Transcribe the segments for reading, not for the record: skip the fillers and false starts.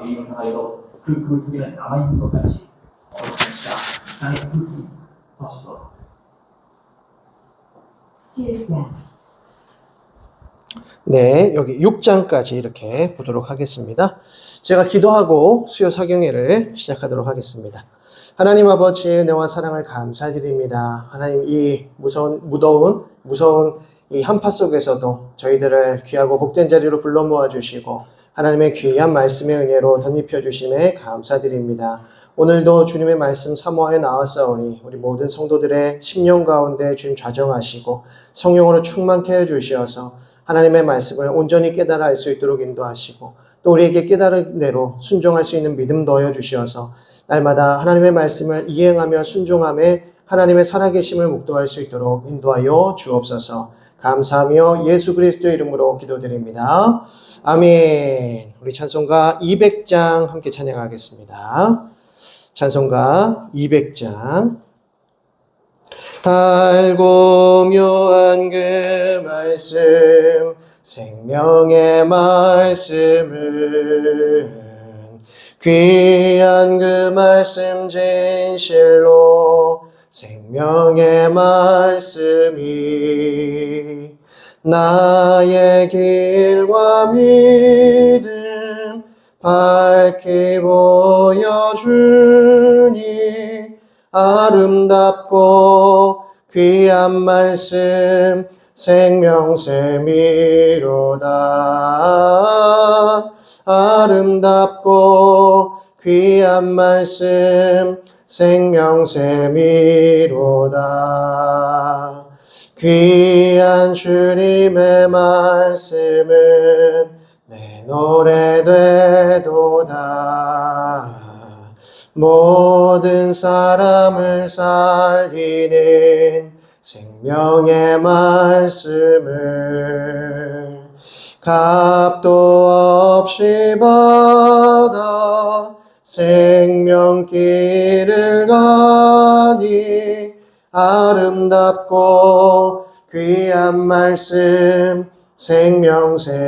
이용하여 그 두 개는 남아있는 것 같이 진짜 땅에 흙이 터지도록 7장. 네, 여기 6장까지 이렇게 보도록 하겠습니다. 제가 기도하고 수요 사경회를 시작하도록 하겠습니다. 하나님 아버지 은혜와 사랑을 감사드립니다. 하나님 이 무더운 이 한파 속에서도 저희들을 귀하고 복된 자리로 불러 모아주시고 하나님의 귀한 말씀의 은혜로 덧입혀 주심에 감사드립니다. 오늘도 주님의 말씀 사모하여 나왔사오니 우리 모든 성도들의 심령 가운데 주님 좌정하시고 성령으로 충만케 해주시어서 하나님의 말씀을 온전히 깨달아 알 수 있도록 인도하시고 또 우리에게 깨달은 대로 순종할 수 있는 믿음 더하여 주시어서 날마다 하나님의 말씀을 이행하며 순종함에 하나님의 살아계심을 묵도할 수 있도록 인도하여 주옵소서. 감사하며 예수 그리스도의 이름으로 기도드립니다. 아멘. 우리 찬송가 200장 함께 찬양하겠습니다. 찬송가 200장. 달고 묘한 그 말씀 생명의 말씀은 귀한 그 말씀 진실로 생명의 말씀이 나의 길과 믿음 밝히 보여주니 아름답고 귀한 말씀 생명샘이로다. 아름답고 귀한 말씀 생명샘이로다. 귀한 주님의 말씀은 내 노래 되도다. 모든 사람을 살리는 생명의 말씀을 값도 없이 받아 생명길을 가니 아름답고 귀한 말씀 생명샘이로다.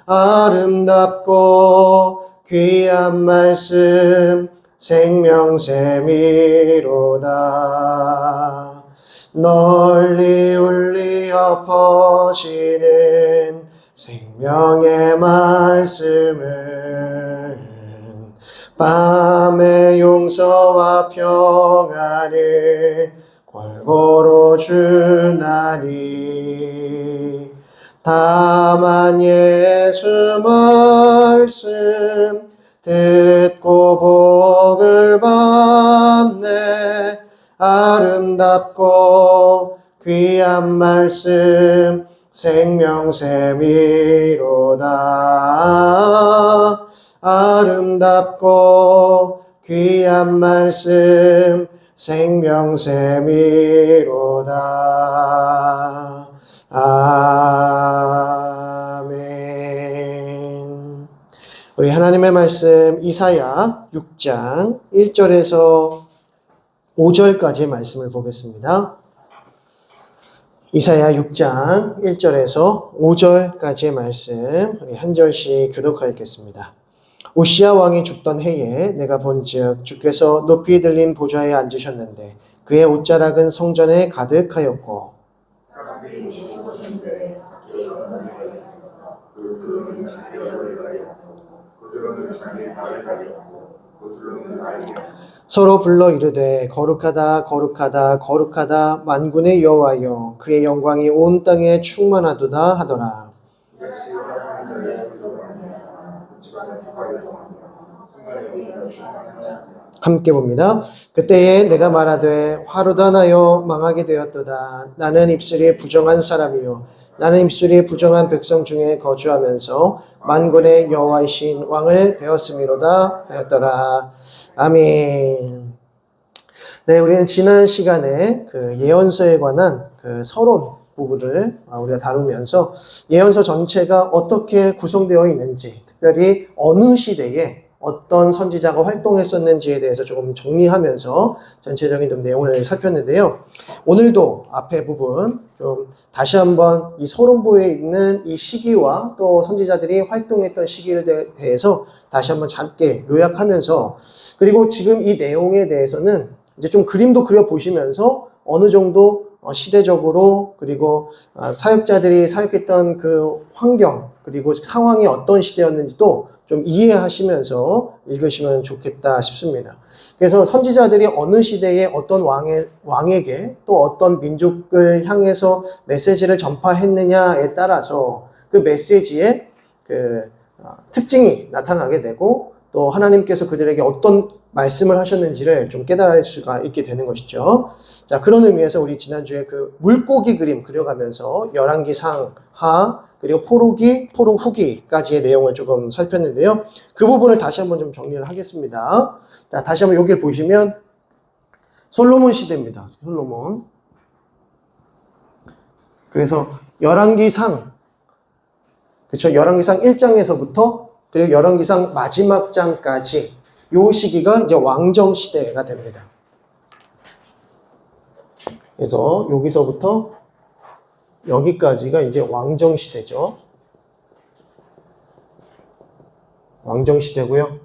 아름답고 귀한 말씀 생명샘이로다. 널리 울리어 퍼지는 생명의 말씀은 밤의 용서와 평안을 골고루 주나니 다만 예수 말씀 듣고 복을 받네. 아름답고 귀한 말씀 생명샘이로다. 아름답고 귀한 말씀 생명샘이로다. 아멘. 우리 하나님의 말씀 이사야 6장 1절에서 5절까지의 말씀을 보겠습니다. 이사야 6장 1절에서 5절까지의 말씀 우리 한 절씩 교독하여 읽겠습니다. 우시야 왕이 죽던 해에 내가 본즉 주께서 높이 들린 보좌에 앉으셨는데 그의 옷자락은 성전에 가득하였고 사람들이 죽으셨는데 여호와가 있으사 그들은 자기 얼굴을 가렸고 그들은 자기 발을 가렸고 그들은 날개 서로 불러 이르되 거룩하다 거룩하다 거룩하다 만군의 여호와여 그의 영광이 온 땅에 충만하도다 하더라. 시원한 자에서도 아니야 집안에 사과에도 아니야 순간에 우리가 충만하지. 함께 봅니다. 그때에 내가 말하되 화로다 나여 망하게 되었도다. 나는 입술이 부정한 사람이요 나는 입술이 부정한 백성 중에 거주하면서 만군의 여호와이신 왕을 배웠음이로다 하였더라. 아멘. 네, 우리는 지난 시간에 그 예언서에 관한 그 서론 부분을 우리가 다루면서 예언서 전체가 어떻게 구성되어 있는지, 특별히 어느 시대에 어떤 선지자가 활동했었는지에 대해서 조금 정리하면서 전체적인 좀 내용을 살폈는데요. 오늘도 앞에 부분 좀 다시 한번 이 소론부에 있는 이 시기와 또 선지자들이 활동했던 시기에 대해서 다시 한번 짧게 요약하면서, 그리고 지금 이 내용에 대해서는 이제 좀 그림도 그려 보시면서 어느 정도 시대적으로, 그리고 사역자들이 사역했던 그 환경, 그리고 상황이 어떤 시대였는지도 좀 이해하시면서 읽으시면 좋겠다 싶습니다. 그래서 선지자들이 어느 시대에 어떤 왕에게 또 어떤 민족을 향해서 메시지를 전파했느냐에 따라서 그 메시지의 그 특징이 나타나게 되고, 또 하나님께서 그들에게 어떤 말씀을 하셨는지를 좀 깨달을 수가 있게 되는 것이죠. 자, 그런 의미에서 우리 지난주에 그 물고기 그림 그려가면서 열왕기 상하, 그리고 포로기, 포로 후기까지의 내용을 조금 살폈는데요. 그 부분을 다시 한번 좀 정리를 하겠습니다. 자, 다시 한번 여기를 보시면 솔로몬 시대입니다. 솔로몬. 그래서 열왕기상, 그렇죠? 열왕기상 1장에서부터 그리고 열왕기상 마지막 장까지 요 시기가 이제 왕정 시대가 됩니다. 그래서 여기서부터 여기까지가 이제 왕정 시대죠. 왕정 시대고요.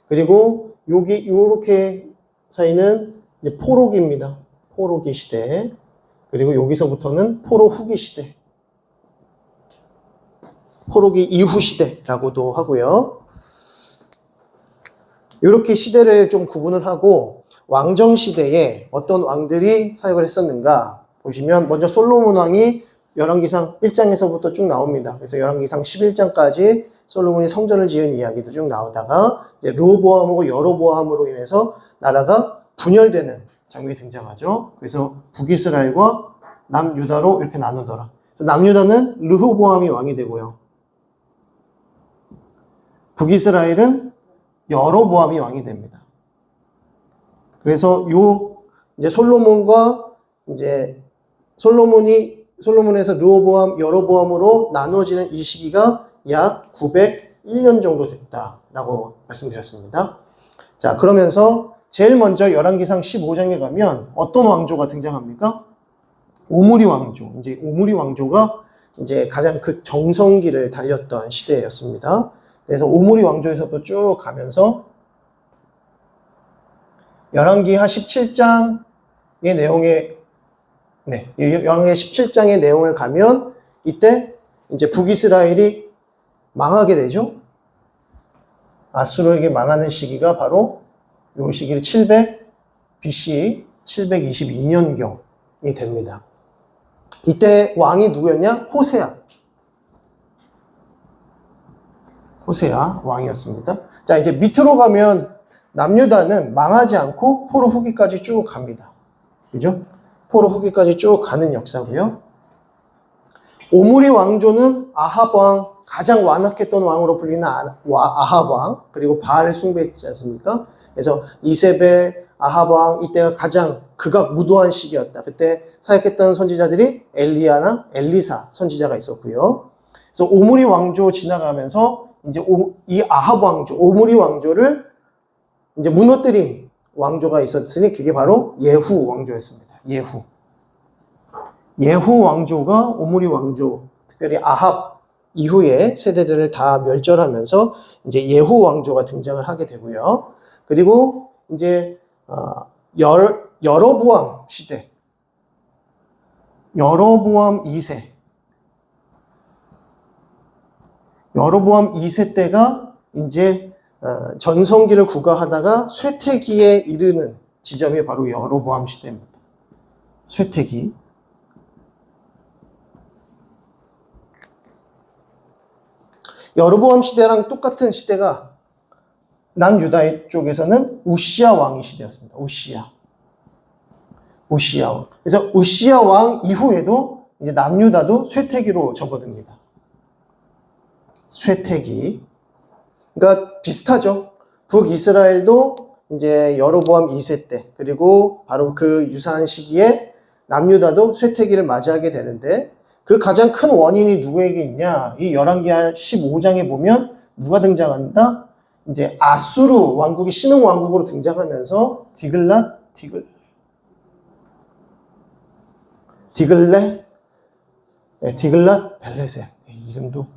그리고 여기 요렇게 사이는 이제 포로기입니다. 포로기 시대. 그리고 여기서부터는 포로 후기 시대. 포로기 이후 시대라고도 하고요. 이렇게 시대를 좀 구분을 하고, 왕정 시대에 어떤 왕들이 사역을 했었는가 보시면, 먼저 솔로몬 왕이 열왕기상 1장에서부터 쭉 나옵니다. 그래서 열왕기상 11장까지 솔로몬이 성전을 지은 이야기도 쭉 나오다가 이제 르호보암하고 여로보암으로 인해서 나라가 분열되는 장면이 등장하죠. 그래서 북이스라엘과 남유다로 이렇게 나누더라. 그래서 남유다는 르호보암이 왕이 되고요. 북이스라엘은 여로보암이 왕이 됩니다. 그래서 이제 솔로몬과 이제 솔로몬에서 르호보암, 여로보암으로 나누어지는 이 시기가 약 901년 정도 됐다라고 말씀드렸습니다. 자, 그러면서 제일 먼저 열왕기상 15장에 가면 어떤 왕조가 등장합니까? 오므리 왕조. 이제 오므리 왕조가 이제 가장 그 정성기를 달렸던 시대였습니다. 그래서 오므리 왕조에서도 쭉 가면서 열왕기하 17장의 내용에, 열왕기 17장의 내용을 가면 이때 이제 북이스라엘이 망하게 되죠. 아수르에게 망하는 시기가 바로 이 시기를 700 BC 722년경이 됩니다. 이때 왕이 누구였냐? 호세아 왕이었습니다. 자, 이제 밑으로 가면 남유다는 망하지 않고 포로 후기까지 쭉 갑니다. 그죠? 포로 후기까지 쭉 가는 역사고요. 오므리 왕조는 아합 왕, 가장 완악했던 왕으로 불리는 아합 왕, 그리고 바알을 숭배했지 않습니까? 그래서 이세벨, 아합 왕, 이때가 가장 극악무도한 시기였다. 그때 사역했던 선지자들이 엘리야나 엘리사 선지자가 있었고요. 그래서 오므리 왕조 지나가면서 이제 이 아합 왕조, 오므리 왕조를 이제 무너뜨린 왕조가 있었으니 그게 바로 예후 왕조였습니다. 예후 왕조가 오므리 왕조, 특별히 아합 이후의 세대들을 다 멸절하면서 이제 예후 왕조가 등장을 하게 되고요. 그리고 이제 여로보암 시대, 여로보암 2세, 여로보암 2세 때가 이제 전성기를 구가하다가 쇠퇴기에 이르는 지점이 바로 여로보암 시대입니다. 쇠퇴기. 여로보암 시대랑 똑같은 시대가 남유다 쪽에서는 우시야 왕의 시대였습니다. 우시야 왕. 그래서 우시야 왕 이후에도 이제 남유다도 쇠퇴기로 접어듭니다. 쇠퇴기. 그러니까 비슷하죠. 북이스라엘도 이제 여로보암 2세 때, 그리고 바로 그 유사한 시기에 남유다도 쇠퇴기를 맞이하게 되는데, 그 가장 큰 원인이 누구에게 있냐? 이 열왕기하 15장에 보면 누가 등장한다? 이제 아수르 왕국이 신흥 왕국으로 등장하면서 디글랏 벨레셀 이름도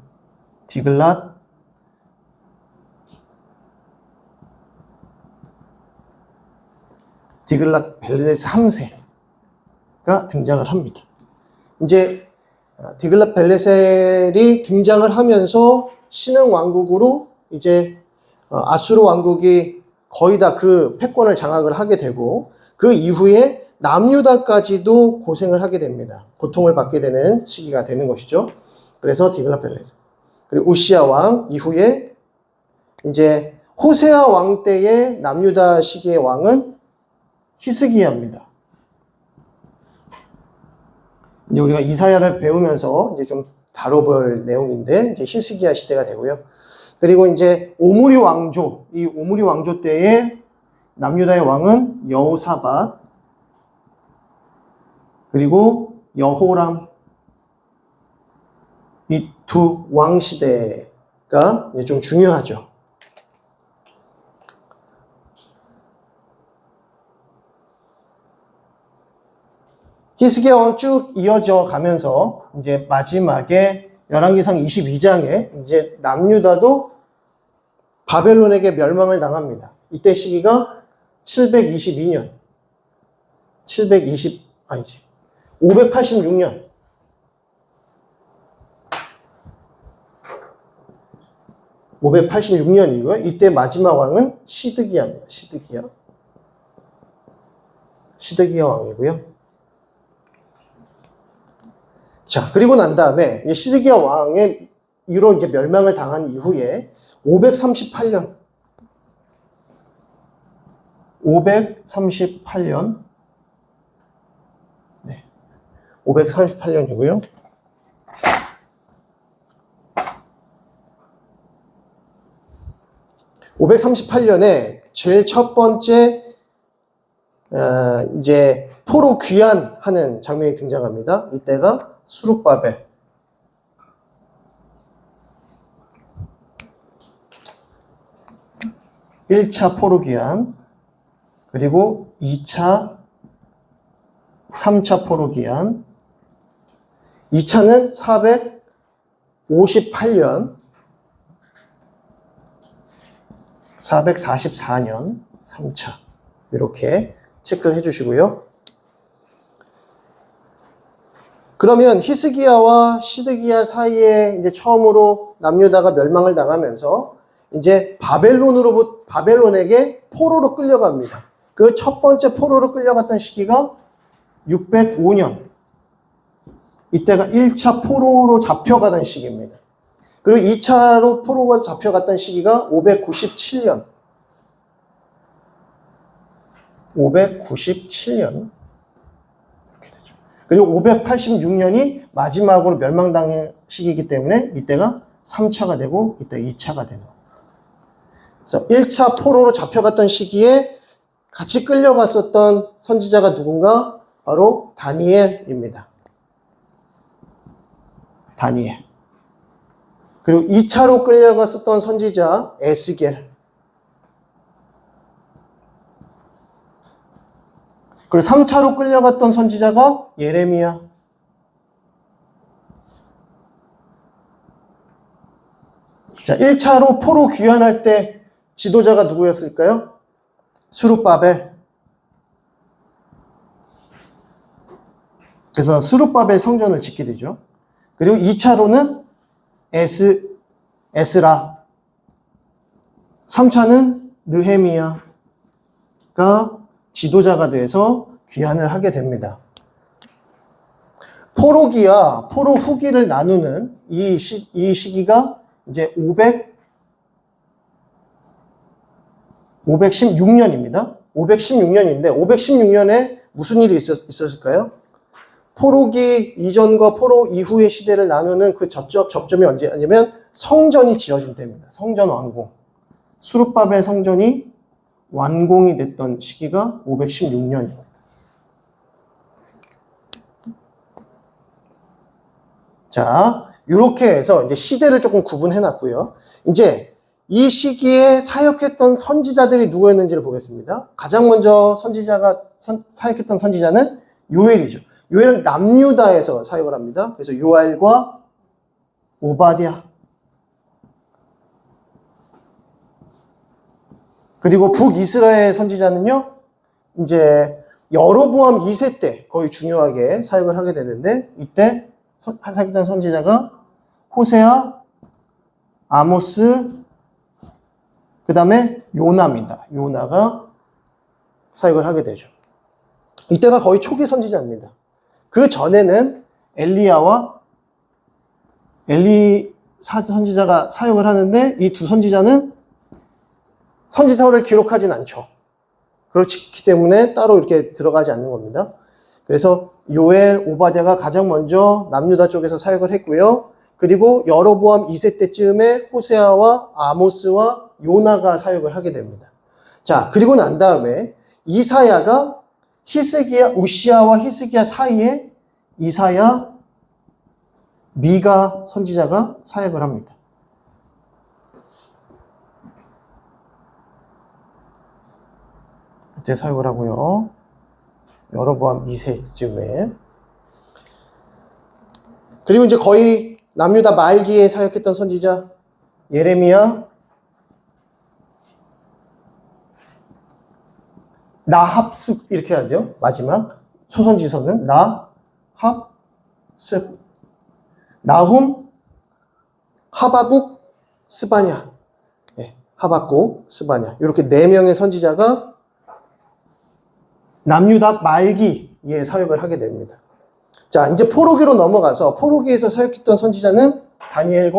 디글랏 벨레셀 3세가 등장을 합니다. 이제 디글랏 벨레셀이 등장을 하면서 신흥 왕국으로 이제 아수르 왕국이 거의 다 그 패권을 장악을 하게 되고 그 이후에 남유다까지도 고생을 하게 됩니다. 고통을 받게 되는 시기가 되는 것이죠. 그래서 디글랏 벨레셀. 그리고 우시야 왕 이후에 이제 호세아 왕 때의 남유다 시기의 왕은 히스기야입니다. 이제 우리가 이사야를 배우면서 이제 좀 다뤄볼 내용인데 이제 히스기야 시대가 되고요. 그리고 이제 오므리 왕조, 이 오므리 왕조 때의 남유다의 왕은 여호사밧, 그리고 여호람, 이 두 왕 시대가 이제 좀 중요하죠. 히스기야 왕 쭉 이어져 가면서 이제 마지막에 열왕기상 22장에 이제 남유다도 바벨론에게 멸망을 당합니다. 이때 시기가 586년. 586년이고요. 이때 마지막 왕은 시드기야입니다. 시드기야 왕이고요. 자, 그리고 난 다음에 시드기야 왕의 이로 이제 멸망을 당한 이후에 538년 538년이고요. (538년에) 제일 첫 번째 이제 포로 귀환하는 장면이 등장합니다. 이때가 수룹바벨. (1차) 포로 귀환, 그리고 2차, 3차 포로 귀환. 2차는 458년, 444년, 3차. 이렇게 체크해 주시고요. 그러면 히스기야와 시드기야 사이에 이제 처음으로 남유다가 멸망을 당하면서 이제 바벨론에게 포로로 끌려갑니다. 그 첫 번째 포로로 끌려갔던 시기가 605년. 이때가 1차 포로로 잡혀가던 시기입니다. 그리고 2차로 포로가 잡혀갔던 시기가 597년. 597년. 이렇게 되죠. 그리고 586년이 마지막으로 멸망당한 시기이기 때문에 이때가 3차가 되고 이때 2차가 되는 거예요. 그래서 1차 포로로 잡혀갔던 시기에 같이 끌려갔었던 선지자가 누군가? 바로 다니엘입니다. 다니엘. 그리고 2차로 끌려갔었던 선지자 에스겔. 그리고 3차로 끌려갔던 선지자가 예레미야. 자, 1차로 포로 귀환할 때 지도자가 누구였을까요? 수룹바벨. 그래서 수룹바벨 성전을 짓게 되죠. 그리고 2차로는 에스라. 3차는 느헤미야가 지도자가 돼서 귀환을 하게 됩니다. 포로기와 포로 후기를 나누는 이 시기가 이제 516년입니다. 516년인데 516년에 무슨 일이 있었을까요? 포로기 이전과 포로 이후의 시대를 나누는 그 접점이 언제냐면 성전이 지어진 때입니다. 성전 완공. 수룹바벨 성전이 완공이 됐던 시기가 516년입니다. 자, 이렇게 해서 이제 시대를 조금 구분해 놨고요. 이제 이 시기에 사역했던 선지자들이 누구였는지를 보겠습니다. 가장 먼저 사역했던 선지자는 요엘이죠. 요엘은 남유다에서 사역을 합니다. 그래서 요엘과 오바댜, 그리고 북이스라엘 선지자는요, 이제 여로보암 2세 때 거의 중요하게 사역을 하게 되는데, 이때 사역했던 선지자가 호세아, 아모스, 그 다음에 요나입니다. 요나가 사역을 하게 되죠. 이때가 거의 초기 선지자입니다. 그 전에는 엘리야와 엘리사 선지자가 사역을 하는데, 이 두 선지자는 선지서를 기록하진 않죠. 그렇기 때문에 따로 이렇게 들어가지 않는 겁니다. 그래서 요엘, 오바댜가 가장 먼저 남유다 쪽에서 사역을 했고요. 그리고 여로보암 2세 때쯤에 호세아와 아모스와 요나가 사역을 하게 됩니다. 자, 그리고 난 다음에 이사야가 우시아와 히스기야 사이에 이사야, 미가 선지자가 사역을 합니다. 이때 사역을 하고요. 여로보암 2세쯤에. 그리고 이제 거의 남유다 말기에 사역했던 선지자 예레미야, 나합습 이렇게 해야 돼요. 마지막 초선지서는 나합습, 나훔, 하바국, 스바냐. 네, 하박국, 스바냐. 이렇게 4명의 선지자가 남유다 말기에 사역을 하게 됩니다. 자, 이제 포로기로 넘어가서 포로기에서 사역했던 선지자는 다니엘,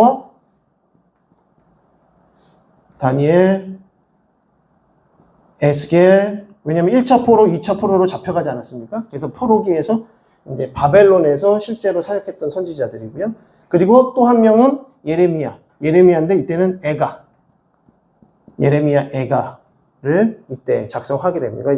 에스겔. 왜냐면 1차 포로, 2차 포로로 잡혀가지 않았습니까? 그래서 포로기에서 이제 바벨론에서 실제로 사역했던 선지자들이고요. 그리고 또 한 명은 예레미야인데 이때는 예레미야 애가를 이때 작성하게 됩니다.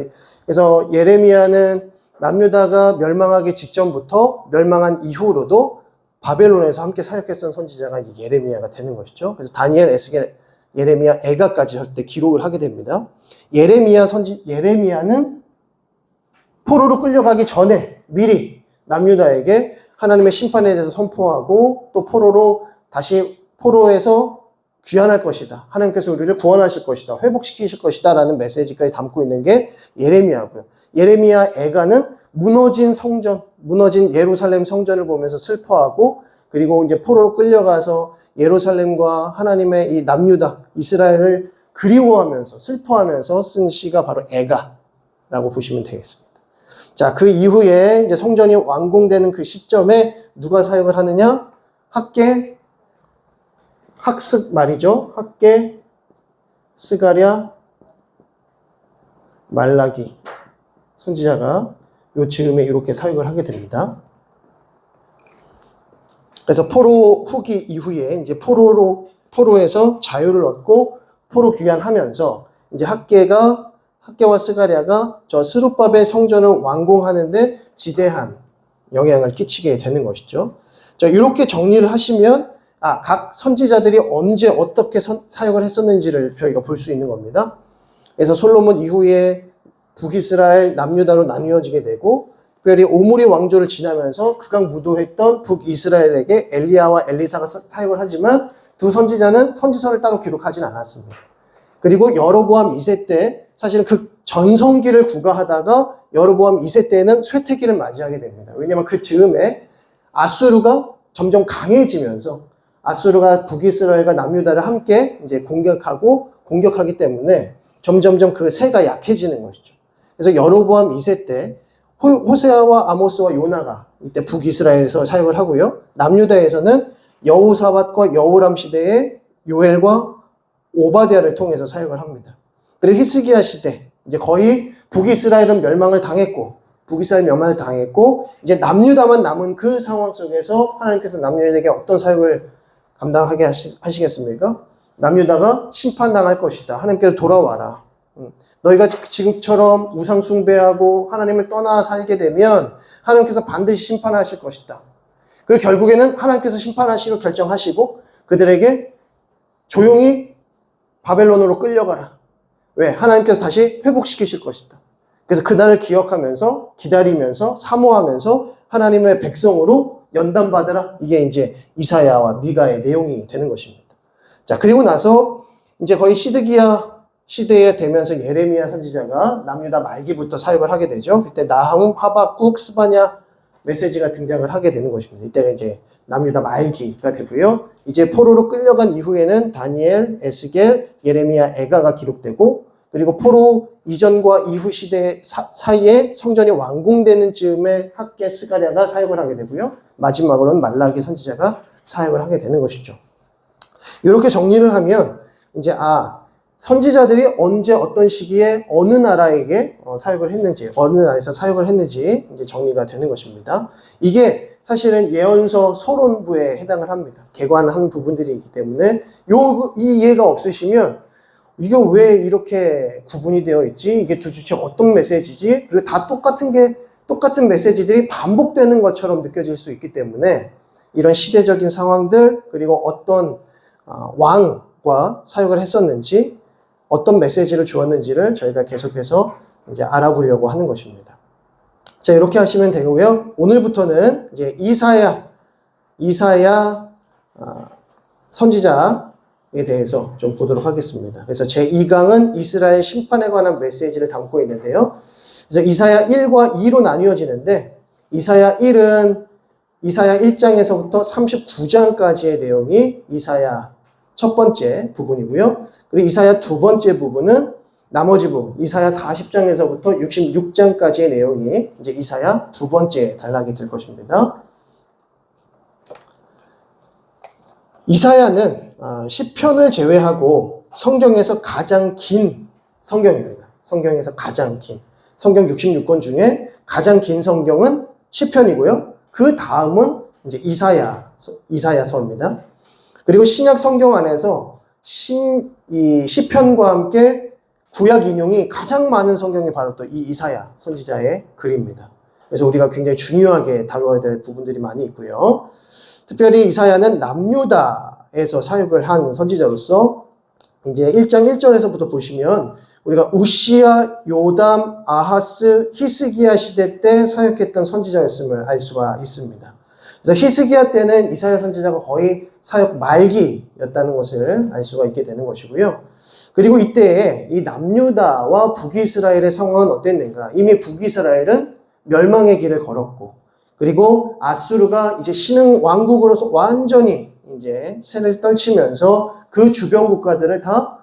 그래서 예레미야는 남유다가 멸망하기 직전부터 멸망한 이후로도 바벨론에서 함께 사역했던 선지자가 이제 예레미야가 되는 것이죠. 그래서 다니엘, 에스겔, 예레미야, 애가까지 할 때 기록을 하게 됩니다. 예레미야는 포로로 끌려가기 전에 미리 남유다에게 하나님의 심판에 대해서 선포하고 또 포로에서 귀환할 것이다. 하나님께서 우리를 구원하실 것이다. 회복시키실 것이다. 라는 메시지까지 담고 있는 게 예레미야고요. 예레미야 애가는 무너진 예루살렘 성전을 보면서 슬퍼하고, 그리고 이제 포로로 끌려가서 예루살렘과 하나님의 이 남유다, 이스라엘을 그리워하면서 슬퍼하면서 쓴 시가 바로 애가라고 보시면 되겠습니다. 자, 그 이후에 이제 성전이 완공되는 그 시점에 누가 사역을 하느냐? 학습 말이죠. 학개, 스가랴, 말라기 선지자가 요 즈음에 이렇게 사역을 하게 됩니다. 그래서 포로 후기 이후에 이제 포로에서 자유를 얻고 포로 귀환하면서 이제 학개와 스가랴가 저 스룹바벨 성전을 완공하는데 지대한 영향을 끼치게 되는 것이죠. 자, 이렇게 정리를 하시면 각 선지자들이 언제 어떻게 사역을 했었는지를 저희가 볼 수 있는 겁니다. 그래서 솔로몬 이후에 북이스라엘, 남유다로 나뉘어지게 되고, 특별히 오므리 왕조를 지나면서 극악무도했던 북이스라엘에게 엘리야와 엘리사가 사역을 하지만 두 선지자는 선지서를 따로 기록하진 않았습니다. 그리고 여로보암 2세 때 사실은 그 전성기를 구가하다가 여로보암 2세 때에는 쇠퇴기를 맞이하게 됩니다. 왜냐하면 그 즈음에 아수르가 점점 강해지면서 아수르가 북이스라엘과 남유다를 함께 이제 공격하기 때문에 점점점 그 세가 약해지는 것이죠. 그래서 여로보암 2세 때 호세아와 아모스와 요나가 이때 북이스라엘에서 사역을 하고요. 남유다에서는 여호사밧과 여호람 시대에 요엘과 오바댜를 통해서 사역을 합니다. 그리고 히스기야 시대, 이제 거의 북이스라엘은 멸망을 당했고 이제 남유다만 남은 그 상황 속에서 하나님께서 남유다에게 어떤 사역을 감당하게 하시겠습니까? 남유다가 심판당할 것이다. 하나님께로 돌아와라. 너희가 지금처럼 우상 숭배하고 하나님을 떠나 살게 되면 하나님께서 반드시 심판하실 것이다. 그리고 결국에는 하나님께서 심판하시고 결정하시고 그들에게 조용히 바벨론으로 끌려가라. 왜? 하나님께서 다시 회복시키실 것이다. 그래서 그날을 기억하면서 기다리면서 사모하면서 하나님의 백성으로 연단받으라. 이게 이제 이사야와 미가의 내용이 되는 것입니다. 자, 그리고 나서 이제 거의 시드기야 시대에 되면서 예레미야 선지자가 남유다 말기부터 사역을 하게 되죠. 그때 나훔, 하박국, 스바냐 메시지가 등장을 하게 되는 것입니다. 이때가 이제 남유다 말기가 되고요. 이제 포로로 끌려간 이후에는 다니엘, 에스겔, 예레미야, 에가가 기록되고, 그리고 포로 이전과 이후 시대 사이에 성전이 완공되는 즈음에 학개 스가랴가 사역을 하게 되고요. 마지막으로는 말라기 선지자가 사역을 하게 되는 것이죠. 이렇게 정리를 하면 이제 선지자들이 언제 어떤 시기에 어느 나라에게 사역을 했는지, 어느 나라에서 사역을 했는지 이제 정리가 되는 것입니다. 이게 사실은 예언서 서론부에 해당을 합니다. 개관한 부분들이 있기 때문에 이 이해가 없으시면 이게 왜 이렇게 구분이 되어 있지? 이게 도대체 어떤 메시지지? 그리고 다 똑같은 메시지들이 반복되는 것처럼 느껴질 수 있기 때문에 이런 시대적인 상황들, 그리고 어떤 왕과 사역을 했었는지, 어떤 메시지를 주었는지를 저희가 계속해서 이제 알아보려고 하는 것입니다. 자, 이렇게 하시면 되고요. 오늘부터는 이제 이사야 선지자에 대해서 좀 보도록 하겠습니다. 그래서 제 2강은 이스라엘 심판에 관한 메시지를 담고 있는데요. 그래서 이사야 1과 2로 나뉘어지는데, 이사야 1은 이사야 1장에서부터 39장까지의 내용이 이사야 첫 번째 부분이고요. 그리고 이사야 두 번째 부분은 나머지 부분, 이사야 40장에서부터 66장까지의 내용이 이제 이사야 두 번째 단락이 될 것입니다. 이사야는 시편을 제외하고 성경에서 가장 긴 성경입니다. 성경에서 가장 긴. 성경 66권 중에 가장 긴 성경은 시편이고요. 그 다음은 이제 이사야서입니다. 그리고 신약 성경 안에서 이 시편과 함께 구약 인용이 가장 많은 성경이 바로 또 이 이사야 선지자의 글입니다. 그래서 우리가 굉장히 중요하게 다뤄야 될 부분들이 많이 있고요. 특별히 이사야는 남유다에서 사역을 한 선지자로서 이제 1장 1절에서부터 보시면 우리가 우시야, 요담, 아하스, 히스기야 시대 때 사역했던 선지자였음을 알 수가 있습니다. 그래서 히스기야 때는 이사야 선지자가 거의 사역 말기였다는 것을 알 수가 있게 되는 것이고요. 그리고 이때에 이 남유다와 북이스라엘의 상황은 어땠는가? 이미 북이스라엘은 멸망의 길을 걸었고, 그리고 아수르가 이제 신흥 왕국으로서 완전히 이제 세를 떨치면서 그 주변 국가들을 다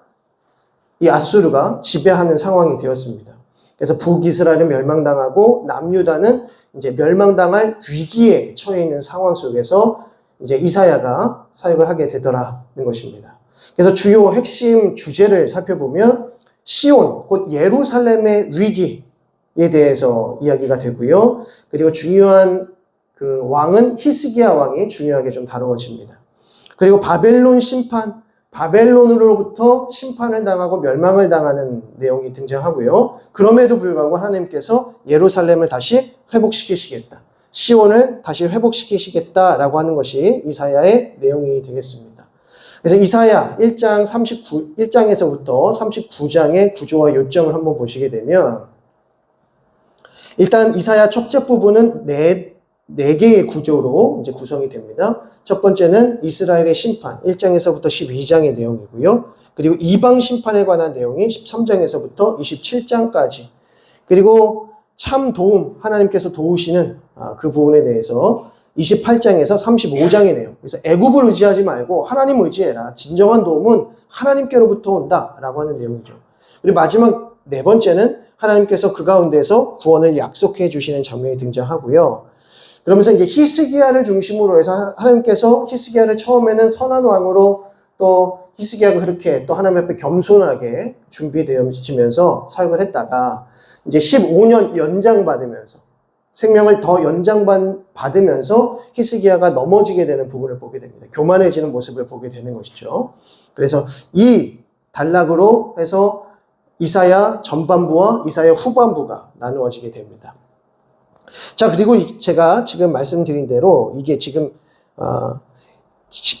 이 아수르가 지배하는 상황이 되었습니다. 그래서 북이스라엘은 멸망당하고 남유다는 이제 멸망당할 위기에 처해 있는 상황 속에서 이제 이사야가 사역을 하게 되더라는 것입니다. 그래서 주요 핵심 주제를 살펴보면 시온, 곧 예루살렘의 위기에 대해서 이야기가 되고요. 그리고 중요한 그 왕은 히스기야 왕이 중요하게 좀 다루어집니다. 그리고 바벨론 심판, 바벨론으로부터 심판을 당하고 멸망을 당하는 내용이 등장하고요. 그럼에도 불구하고 하나님께서 예루살렘을 다시 회복시키시겠다. 시온을 다시 회복시키시겠다라고 하는 것이 이사야의 내용이 되겠습니다. 그래서 이사야 1장에서부터 39장의 구조와 요점을 한번 보시게 되면, 일단 이사야 첫째 부분은 네 개의 구조로 이제 구성이 됩니다. 첫 번째는 이스라엘의 심판, 1장에서부터 12장의 내용이고요. 그리고 이방 심판에 관한 내용이 13장에서부터 27장까지. 그리고 참 도움, 하나님께서 도우시는 그 부분에 대해서 28장에서 35장의 내용. 그래서 애굽을 의지하지 말고 하나님 의지해라. 진정한 도움은 하나님께로부터 온다라고 하는 내용이죠. 그리고 마지막 네 번째는 하나님께서 그 가운데서 구원을 약속해 주시는 장면이 등장하고요. 그러면서 이제 히스기야를 중심으로 해서 하나님께서 히스기야를 처음에는 선한 왕으로, 또 히스기야가 그렇게 또 하나님 앞에 겸손하게 준비되어지면서 사역을 했다가 이제 15년 연장받으면서, 생명을 더 연장받으면서 히스기야가 넘어지게 되는 부분을 보게 됩니다. 교만해지는 모습을 보게 되는 것이죠. 그래서 이 단락으로 해서 이사야 전반부와 이사야 후반부가 나누어지게 됩니다. 자, 그리고 제가 지금 말씀드린 대로 이게 지금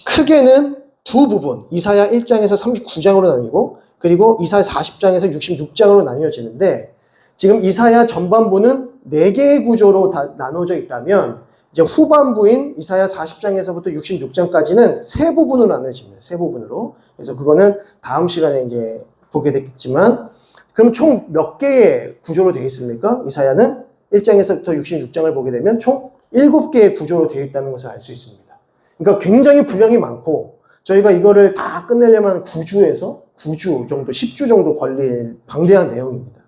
크게는 두 부분, 이사야 1장에서 39장으로 나뉘고 그리고 이사야 40장에서 66장으로 나뉘어지는데 지금 이사야 전반부는 4개의 구조로 다 나눠져 있다면 이제 후반부인 이사야 40장에서부터 66장까지는 세 부분으로 나눠집니다. 세 부분으로. 그래서 그거는 다음 시간에 이제 보게 되겠지만 그럼 총 몇 개의 구조로 되어 있습니까? 이사야는 1장에서부터 66장을 보게 되면 총 7개의 구조로 되어 있다는 것을 알 수 있습니다. 그러니까 굉장히 분량이 많고 저희가 이거를 다 끝내려면 9주 정도, 10주 정도 걸릴 방대한 내용입니다.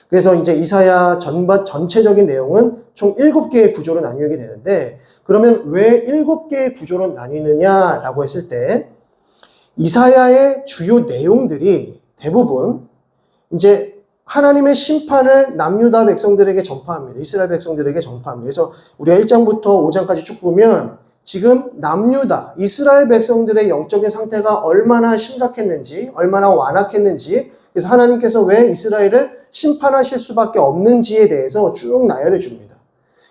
그래서 이제 이사야 전체적인 내용은 총 7개의 구조로 나뉘게 되는데 그러면 왜 7개의 구조로 나뉘느냐라고 했을 때 이사야의 주요 내용들이 대부분 이제 하나님의 심판을 남유다 백성들에게 전파합니다. 이스라엘 백성들에게 전파합니다. 그래서 우리가 1장부터 5장까지 쭉 보면 지금 남유다, 이스라엘 백성들의 영적인 상태가 얼마나 심각했는지, 얼마나 완악했는지, 그래서 하나님께서 왜 이스라엘을 심판하실 수밖에 없는지에 대해서 쭉 나열해 줍니다.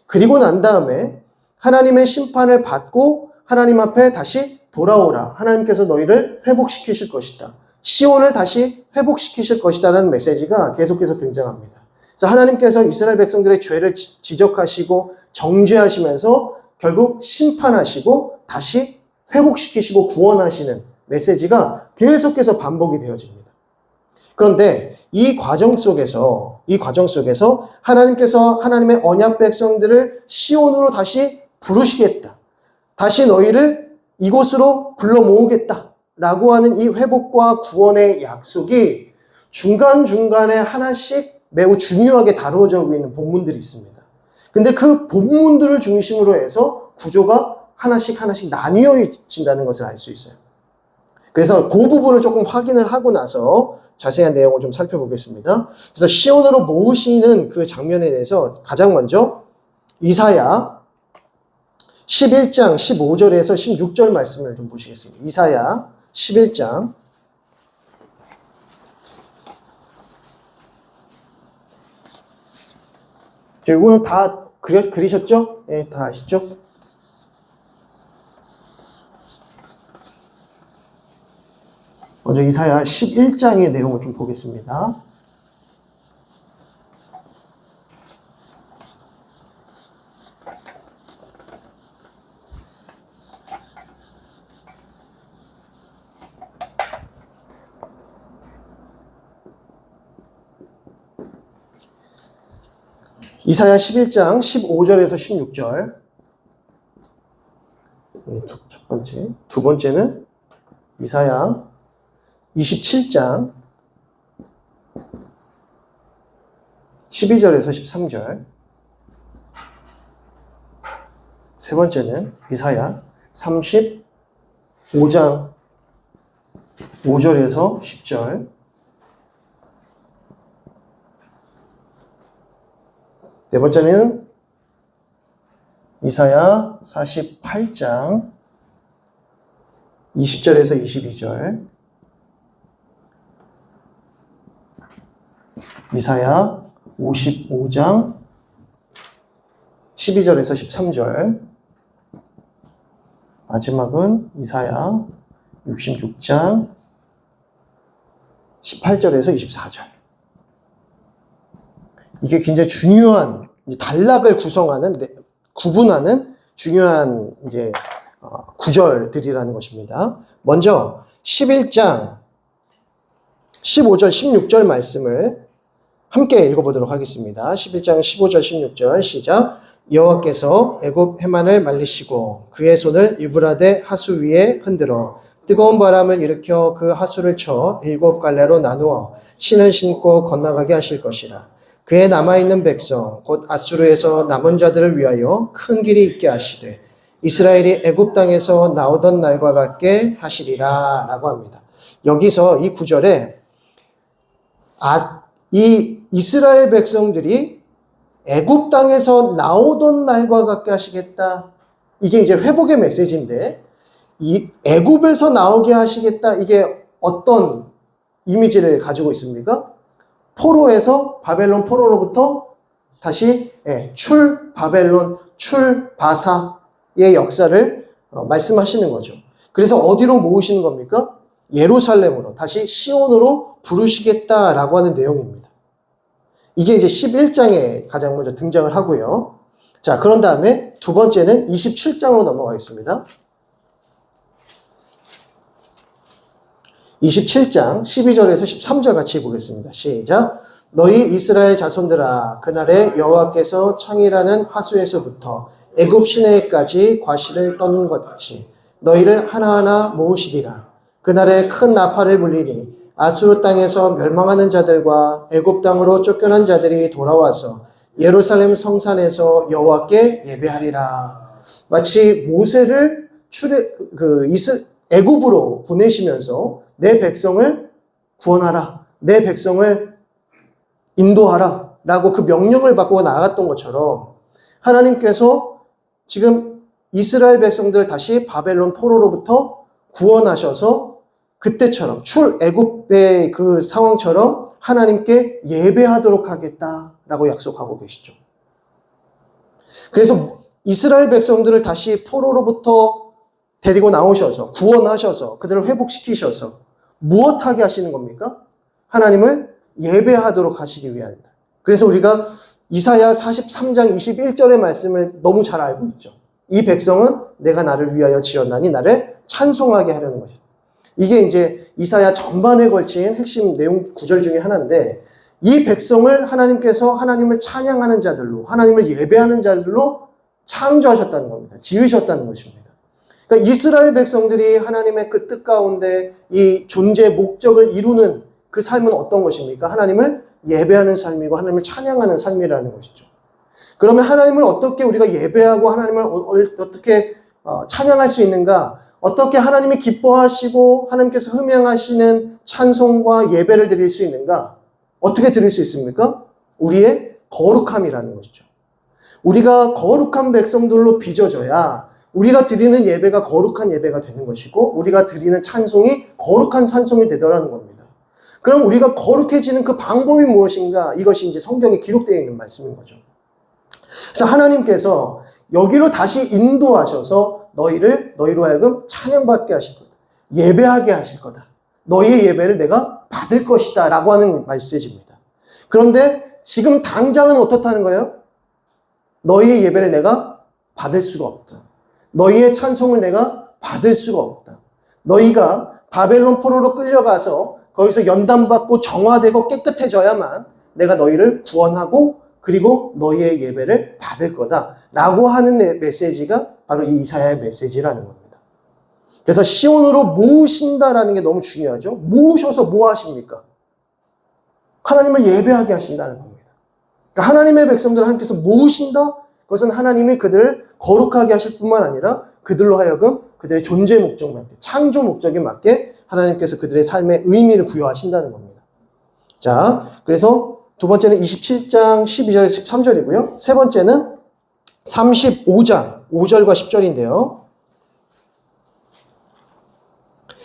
그리고 난 다음에 하나님의 심판을 받고 하나님 앞에 다시 돌아오라. 하나님께서 너희를 회복시키실 것이다. 시온을 다시 회복시키실 것이다라는 메시지가 계속해서 등장합니다. 그래서 하나님께서 이스라엘 백성들의 죄를 지적하시고 정죄하시면서 결국 심판하시고 다시 회복시키시고 구원하시는 메시지가 계속해서 반복이 되어집니다. 그런데 이 과정 속에서 하나님께서 하나님의 언약 백성들을 시온으로 다시 부르시겠다. 다시 너희를 이곳으로 불러 모으겠다. 라고 하는 이 회복과 구원의 약속이 중간중간에 하나씩 매우 중요하게 다루어져 있는 본문들이 있습니다. 근데 그 본문들을 중심으로 해서 구조가 하나씩 나뉘어진다는 것을 알 수 있어요. 그래서 그 부분을 조금 확인을 하고 나서 자세한 내용을 좀 살펴보겠습니다. 그래서 시온으로 모으시는 그 장면에 대해서 가장 먼저 이사야 11장 15절에서 16절 말씀을 좀 보시겠습니다. 이사야 11장 이거는 다 그리셨죠? 네, 다 아시죠? 먼저 이사야 11장의 내용을 좀 보겠습니다. 이사야 11장 15절에서 16절. 첫 번째. 두 번째는 이사야 27장 12절에서 13절. 세 번째는 이사야 35장 5절에서 10절. 네 번째는 이사야 48장 20절에서 22절. 이사야 55장 12절에서 13절. 마지막은 이사야 66장 18절에서 24절. 이게 굉장히 중요한 단락을 구분하는 중요한 이제 구절들이라는 것입니다. 먼저 11장 15절 16절 말씀을 함께 읽어보도록 하겠습니다. 11장 15절 16절 시작. 여호와께서 애굽 해만을 말리시고 그의 손을 유브라데 하수 위에 흔들어 뜨거운 바람을 일으켜 그 하수를 쳐 7갈래로 나누어 신을 신고 건너가게 하실 것이라. 그의 남아있는 백성 곧 아수르에서 남은 자들을 위하여 큰 길이 있게 하시되 이스라엘이 애굽 땅에서 나오던 날과 같게 하시리라 라고 합니다. 여기서 이 구절에 이 이스라엘 백성들이 애굽 땅에서 나오던 날과 같게 하시겠다. 이게 이제 회복의 메시지인데 이 애굽에서 나오게 하시겠다. 이게 어떤 이미지를 가지고 있습니까? 포로에서 바벨론 포로로부터 다시 바벨론 출바사의 역사를 말씀하시는 거죠. 그래서 어디로 모으시는 겁니까? 예루살렘으로, 다시 시온으로 부르시겠다라고 하는 내용입니다. 이게 이제 11장에 가장 먼저 등장을 하고요. 자, 그런 다음에 두 번째는 27장으로 넘어가겠습니다. 27장 12절에서 13절 같이 보겠습니다. 시작. 너희 이스라엘 자손들아, 그날에 여호와께서 청이라는 하수에서부터 애굽 시내까지 과실을 떠는 것 같이 너희를 하나하나 모으시리라. 그날에 큰 나팔을 불리니 아수르 땅에서 멸망하는 자들과 애굽 땅으로 쫓겨난 자들이 돌아와서 예루살렘 성산에서 여호와께 예배하리라. 마치 모세를 애굽으로 보내시면서 내 백성을 구원하라, 내 백성을 인도하라 라고 그 명령을 받고 나갔던 것처럼 하나님께서 지금 이스라엘 백성들 다시 바벨론 포로로부터 구원하셔서 그때처럼 출애굽의 그 상황처럼 하나님께 예배하도록 하겠다라고 약속하고 계시죠. 그래서 이스라엘 백성들을 다시 포로로부터 데리고 나오셔서 구원하셔서 그들을 회복시키셔서 무엇하게 하시는 겁니까? 하나님을 예배하도록 하시기 위함이다. 그래서 우리가 이사야 43장 21절의 말씀을 너무 잘 알고 있죠. 이 백성은 내가 나를 위하여 지었나니 나를 찬송하게 하려는 것이다. 이게 이제 이사야 전반에 걸친 핵심 내용 구절 중에 하나인데 이 백성을 하나님께서 하나님을 찬양하는 자들로 하나님을 예배하는 자들로 창조하셨다는 겁니다. 지으셨다는 것입니다. 그러니까 이스라엘 백성들이 하나님의 그 뜻 가운데 이 존재의 목적을 이루는 그 삶은 어떤 것입니까? 하나님을 예배하는 삶이고 하나님을 찬양하는 삶이라는 것이죠. 그러면 하나님을 어떻게 우리가 예배하고 하나님을 어떻게 찬양할 수 있는가? 어떻게 하나님이 기뻐하시고 하나님께서 흠양하시는 찬송과 예배를 드릴 수 있는가? 어떻게 드릴 수 있습니까? 우리의 거룩함이라는 것이죠. 우리가 거룩한 백성들로 빚어져야 우리가 드리는 예배가 거룩한 예배가 되는 것이고 우리가 드리는 찬송이 거룩한 찬송이 되더라는 겁니다. 그럼 우리가 거룩해지는 그 방법이 무엇인가? 이것이 이제 성경에 기록되어 있는 말씀인 거죠. 그래서 하나님께서 여기로 다시 인도하셔서 너희로 하여금 찬양받게 하실 거다. 예배하게 하실 거다. 너희의 예배를 내가 받을 것이다. 라고 하는 메시지입니다. 그런데 지금 당장은 어떻다는 거예요? 너희의 예배를 내가 받을 수가 없다. 너희의 찬송을 내가 받을 수가 없다. 너희가 바벨론 포로로 끌려가서 거기서 연단받고 정화되고 깨끗해져야만 내가 너희를 구원하고 그리고 너희의 예배를 받을 거다. 라고 하는 메시지가 바로 이 이사야의 메시지라는 겁니다. 그래서 시온으로 모으신다라는 게 너무 중요하죠. 모으셔서 뭐 하십니까? 하나님을 예배하게 하신다는 겁니다. 그러니까 하나님의 백성들을 하나님께서 모으신다? 그것은 하나님이 그들을 거룩하게 하실 뿐만 아니라 그들로 하여금 그들의 존재 목적에 맞게, 창조 목적에 맞게 하나님께서 그들의 삶에 의미를 부여하신다는 겁니다. 자, 그래서 두 번째는 27장 12절에서 13절이고요. 세 번째는 35장 5절과 10절인데요.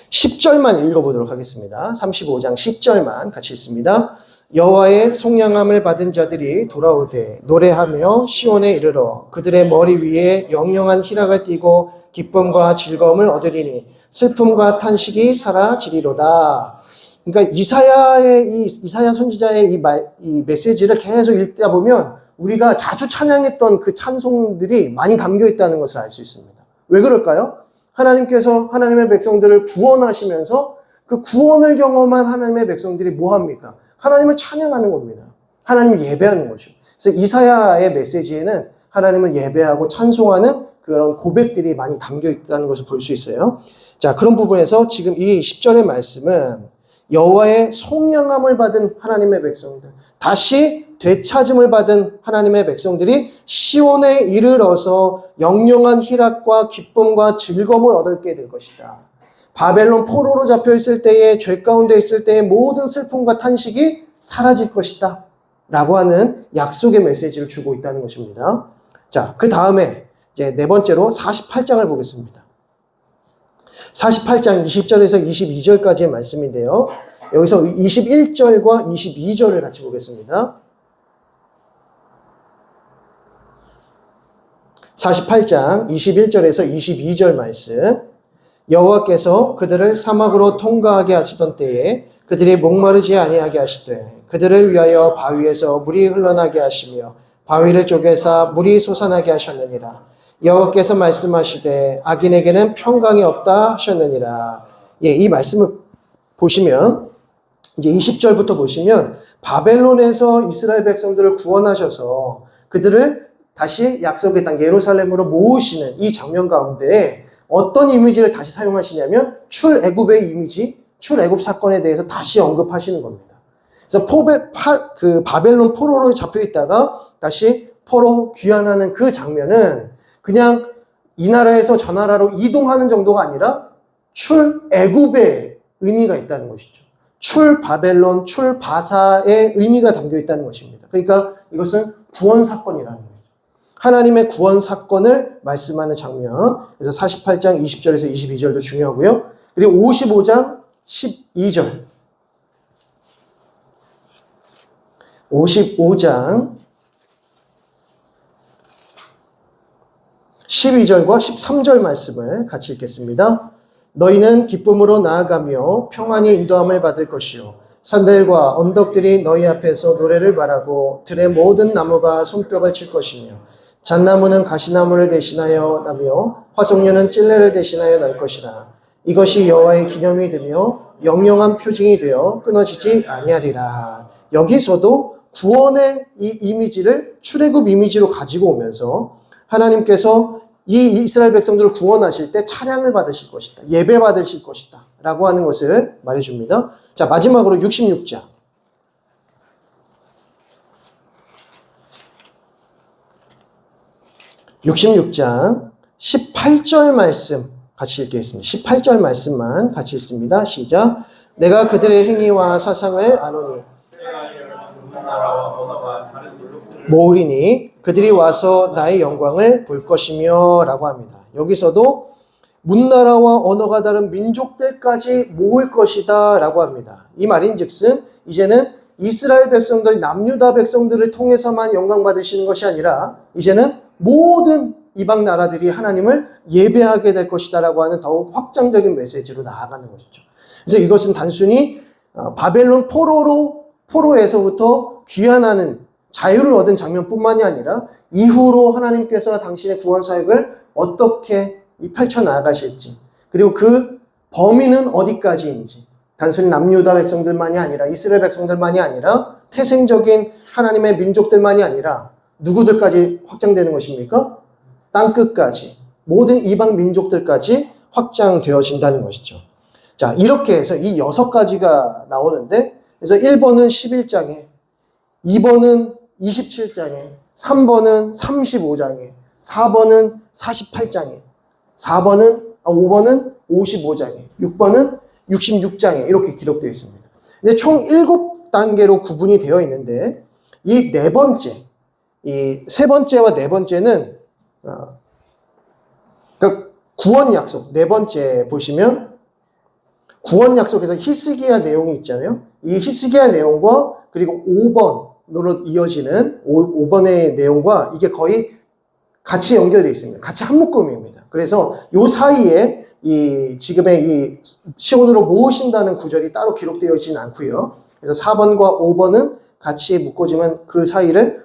10절만 읽어보도록 하겠습니다. 35장 10절만 같이 읽습니다. 여호와의 속량함을 받은 자들이 돌아오되 노래하며 시온에 이르러 그들의 머리 위에 영영한 희락을 띠고 기쁨과 즐거움을 얻으리니 슬픔과 탄식이 사라지리로다. 그러니까 이사야 선지자의 이 메시지를 계속 읽다 보면 우리가 자주 찬양했던 그 찬송들이 많이 담겨 있다는 것을 알 수 있습니다. 왜 그럴까요? 하나님께서 하나님의 백성들을 구원하시면서 그 구원을 경험한 하나님의 백성들이 뭐 합니까? 하나님을 찬양하는 겁니다. 하나님을 예배하는 거죠. 그래서 이사야의 메시지에는 하나님을 예배하고 찬송하는 그런 고백들이 많이 담겨 있다는 것을 볼 수 있어요. 자, 그런 부분에서 지금 이 10절의 말씀은 여호와의 속량함을 받은 하나님의 백성들, 다시 되찾음을 받은 하나님의 백성들이 시온에 이르러서 영영한 희락과 기쁨과 즐거움을 얻게 될 것이다. 바벨론 포로로 잡혀 있을 때에 죄 가운데 있을 때의 모든 슬픔과 탄식이 사라질 것이다. 라고 하는 약속의 메시지를 주고 있다는 것입니다. 자, 그 다음에 이제 네 번째로 48장을 보겠습니다. 48장 20절에서 22절까지의 말씀인데요. 여기서 21절과 22절을 같이 보겠습니다. 48장 21절에서 22절 말씀. 여호와께서 그들을 사막으로 통과하게 하시던 때에 그들이 목마르지 아니하게 하시되 그들을 위하여 바위에서 물이 흘러나게 하시며 바위를 쪼개사 물이 솟아나게 하셨느니라. 여호와께서 말씀하시되 악인에게는 평강이 없다 하셨느니라. 예, 이 말씀을 보시면 이제 20절부터 보시면 바벨론에서 이스라엘 백성들을 구원하셔서 그들을 다시 약속의 땅 예루살렘으로 모으시는 이 장면 가운데 어떤 이미지를 다시 사용하시냐면 출애굽의 이미지, 출애굽 사건에 대해서 다시 언급하시는 겁니다. 그래서 바벨론 포로로 잡혀 있다가 다시 포로 귀환하는 그 장면은 그냥 이 나라에서 저 나라로 이동하는 정도가 아니라 출애굽의 의미가 있다는 것이죠. 출바벨론, 출바사의 의미가 담겨 있다는 것입니다. 그러니까 이것은 구원 사건이라는 거죠. 하나님의 구원 사건을 말씀하는 장면. 그래서 48장 20절에서 22절도 중요하고요. 그리고 55장 12절. 55장 12절과 13절 말씀을 같이 읽겠습니다. 너희는 기쁨으로 나아가며 평안히 인도함을 받을 것이요 산들과 언덕들이 너희 앞에서 노래를 말하고 들의 모든 나무가 손뼉을 칠 것이며 잣나무는 가시나무를 대신하여 나며 화석류는 찔레를 대신하여 날 것이라. 이것이 여호와의 기념이 되며 영영한 표징이 되어 끊어지지 아니하리라. 여기서도 구원의 이 이미지를 출애굽 이미지로 가지고 오면서 하나님께서 이 이스라엘 백성들을 구원하실 때 찬양을 받으실 것이다. 예배 받으실 것이다. 라고 하는 것을 말해줍니다. 자, 마지막으로 66장. 66장 18절 말씀 같이 읽겠습니다. 18절 말씀만 같이 읽습니다. 시작. 내가 그들의 행위와 사상을 아노니 모으리니 그들이 와서 나의 영광을 볼 것이며 라고 합니다. 여기서도 문나라와 언어가 다른 민족들까지 모을 것이다 라고 합니다. 이 말인즉슨 이제는 이스라엘 백성들, 남유다 백성들을 통해서만 영광 받으시는 것이 아니라 이제는 모든 이방 나라들이 하나님을 예배하게 될 것이다 라고 하는 더욱 확장적인 메시지로 나아가는 것이죠. 그래서 이것은 단순히 바벨론 포로에서부터 귀환하는 자유를 얻은 장면뿐만이 아니라 이후로 하나님께서 당신의 구원 사역을 어떻게 펼쳐 나가실지, 그리고 그 범위는 어디까지인지, 단순히 남유다 백성들만이 아니라 이스라엘 백성들만이 아니라 태생적인 하나님의 민족들만이 아니라 누구들까지 확장되는 것입니까? 땅끝까지, 모든 이방 민족들까지 확장되어진다는 것이죠. 자, 이렇게 해서 이 6가지가 나오는데, 그래서 1번은 11장에, 2번은 27장에, 3번은 35장에, 4번은 48장에, 5번은 55장에, 6번은 66장에 이렇게 기록되어 있습니다. 근데 총 7단계로 구분이 되어 있는데 이 네 번째, 이 세 번째와 네 번째는 그러니까 구원 약속, 네 번째 보시면 구원 약속에서 히스기야 내용이 있잖아요. 이 히스기야 내용과 그리고 5번으로 이어지는 5번의 내용과 이게 거의 같이 연결되어 있습니다. 같이 한 묶음입니다. 그래서 이 사이에 이 지금의 이 시온으로 모으신다는 구절이 따로 기록되어 있지는 않고요. 그래서 4번과 5번은 같이 묶어지면 그 사이를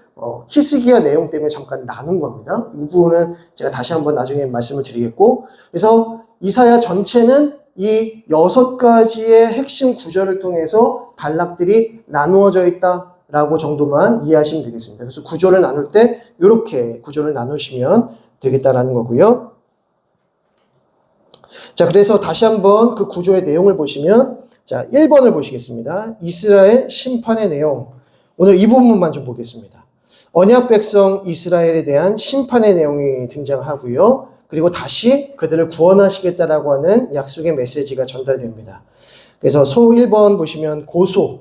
히스기야 내용 때문에 잠깐 나눈 겁니다. 이 부분은 제가 다시 한번 나중에 말씀을 드리겠고, 그래서 이사야 전체는 이 6가지의 핵심 구절을 통해서 단락들이 나누어져 있다라고 정도만 이해하시면 되겠습니다. 그래서 구조를 나눌 때 이렇게 구조를 나누시면 되겠다라는 거고요. 자, 그래서 다시 한번 그 구조의 내용을 보시면, 자, 1번을 보시겠습니다. 이스라엘 심판의 내용. 오늘 이 부분만 좀 보겠습니다. 언약 백성 이스라엘에 대한 심판의 내용이 등장하고요. 그리고 다시 그들을 구원하시겠다라고 하는 약속의 메시지가 전달됩니다. 그래서 소 1번 보시면 고소.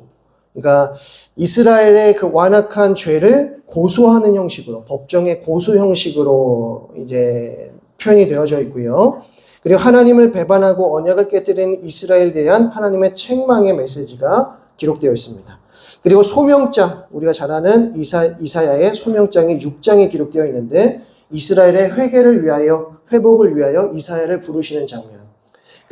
그러니까 이스라엘의 그 완악한 죄를 고소하는 형식으로, 법정의 고소 형식으로 이제 표현이 되어져 있고요. 그리고 하나님을 배반하고 언약을 깨뜨린 이스라엘에 대한 하나님의 책망의 메시지가 기록되어 있습니다. 그리고 소명장, 우리가 잘 아는 이사야의 소명장이 6장에 기록되어 있는데 이스라엘의 회개를 위하여, 회복을 위하여 이사야를 부르시는 장면.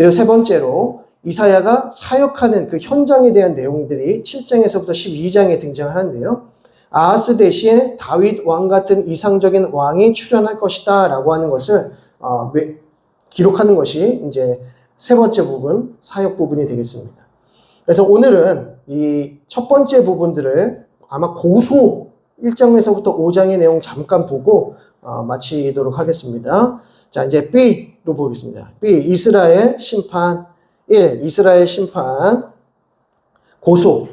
그리고 세 번째로 이사야가 사역하는 그 현장에 대한 내용들이 7장에서부터 12장에 등장하는데요. 아하스 대신 다윗 왕 같은 이상적인 왕이 출현할 것이다 라고 하는 것을 기록하는 것이 이제 세 번째 부분, 사역 부분이 되겠습니다. 그래서 오늘은 이 첫 번째 부분들을 아마 고소 1장에서부터 5장의 내용 잠깐 보고 마치도록 하겠습니다. 자, 이제 B로 보겠습니다. B, 이스라엘 심판 1, 이스라엘 심판 고소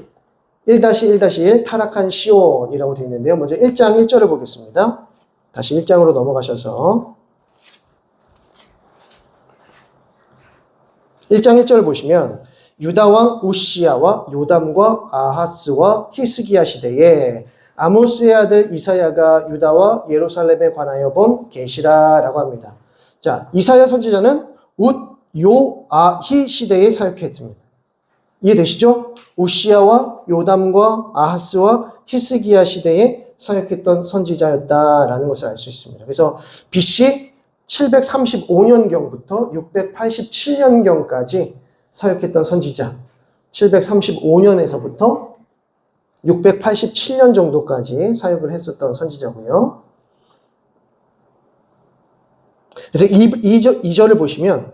1-1-1 타락한 시온이라고 되어 있는데요. 먼저 1장 1절을 보겠습니다. 다시 1장으로 넘어가셔서 1장 1절을 보시면 유다 왕 우시야와 요담과 아하스와 히스기야 시대에 아모스의 아들 이사야가 유다와 예루살렘에 관하여 본 계시라라고 합니다. 자, 이사야 선지자는 요아히 시대에 사역했습니다. 이해되시죠? 우시야와 요담과 아하스와 히스기야 시대에 사역했던 선지자였다라는 것을 알 수 있습니다. 그래서 BC 735년경부터 687년경까지 사역했던 선지자, 735년에서부터 687년 정도까지 사역을 했었던 선지자고요. 그래서 2절을 보시면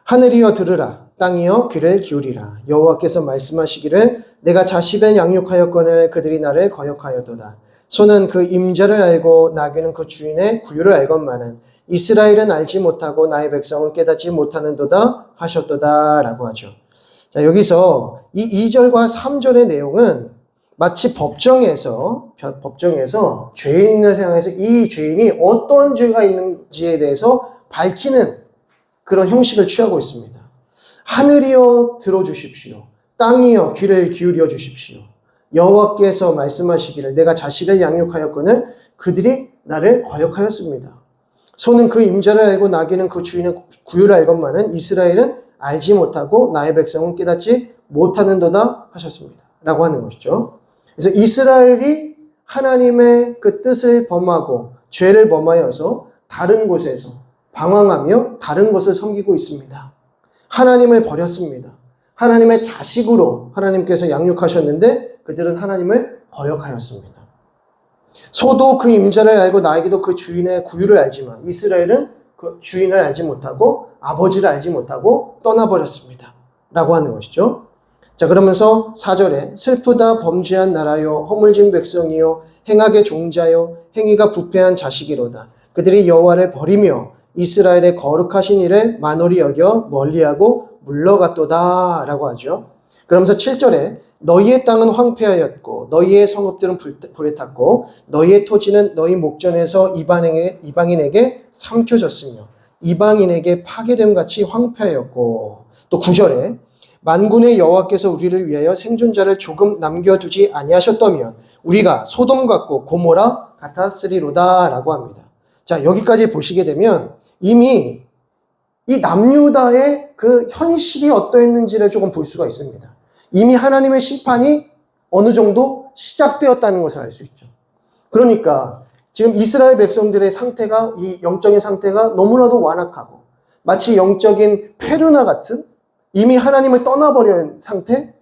하늘이여 들으라, 땅이여 귀를 기울이라. 여호와께서 말씀하시기를 내가 자식을 양육하였거늘 그들이 나를 거역하였도다. 소는 그 임자를 알고 나귀는 그 주인의 구유를 알건만은 이스라엘은 알지 못하고 나의 백성은 깨닫지 못하는도다 하셨도다 라고 하죠. 자, 여기서 이 2절과 3절의 내용은 마치 법정에서 죄인을 향해서 이 죄인이 어떤 죄가 있는지에 대해서 밝히는 그런 형식을 취하고 있습니다. 하늘이여 들어주십시오. 땅이여 귀를 기울여 주십시오. 여호와께서 말씀하시기를 내가 자식을 양육하였거늘 그들이 나를 거역하였습니다. 소는 그 임자를 알고 나귀는 그 주인의 구유를 알건만은 이스라엘은 알지 못하고 나의 백성은 깨닫지 못하는도다 하셨습니다. 라고 하는 것이죠. 그래서 이스라엘이 하나님의 그 뜻을 범하고 죄를 범하여서 다른 곳에서 방황하며 다른 것을 섬기고 있습니다. 하나님을 버렸습니다. 하나님의 자식으로 하나님께서 양육하셨는데 그들은 하나님을 거역하였습니다. 소도 그 임자를 알고 나에게도 그 주인의 구유를 알지만 이스라엘은 그 주인을 알지 못하고 아버지를 알지 못하고 떠나버렸습니다. 라고 하는 것이죠. 자, 그러면서 4절에 슬프다 범죄한 나라요 허물진 백성이요 행악의 종자요 행위가 부패한 자식이로다. 그들이 여호와를 버리며 이스라엘의 거룩하신 이를 만홀히 여겨 멀리하고 물러갔도다 라고 하죠. 그러면서 7절에 너희의 땅은 황폐하였고 너희의 성읍들은 불에 탔고 너희의 토지는 너희 목전에서 이방인에게 삼켜졌으며 이방인에게 파괴됨 같이 황폐하였고 또 9절에 만군의 여호와께서 우리를 위하여 생존자를 조금 남겨두지 아니하셨다면 우리가 소돔 같고 고모라 같았으리로다 라고 합니다. 자, 여기까지 보시게 되면 이미 이 남유다의 그 현실이 어떠했는지를 조금 볼 수가 있습니다. 이미 하나님의 심판이 어느 정도 시작되었다는 것을 알 수 있죠. 그러니까 지금 이스라엘 백성들의 상태가, 이 영적인 상태가 너무나도 완악하고 마치 영적인 페르나 같은 이미 하나님을 떠나버린 상태,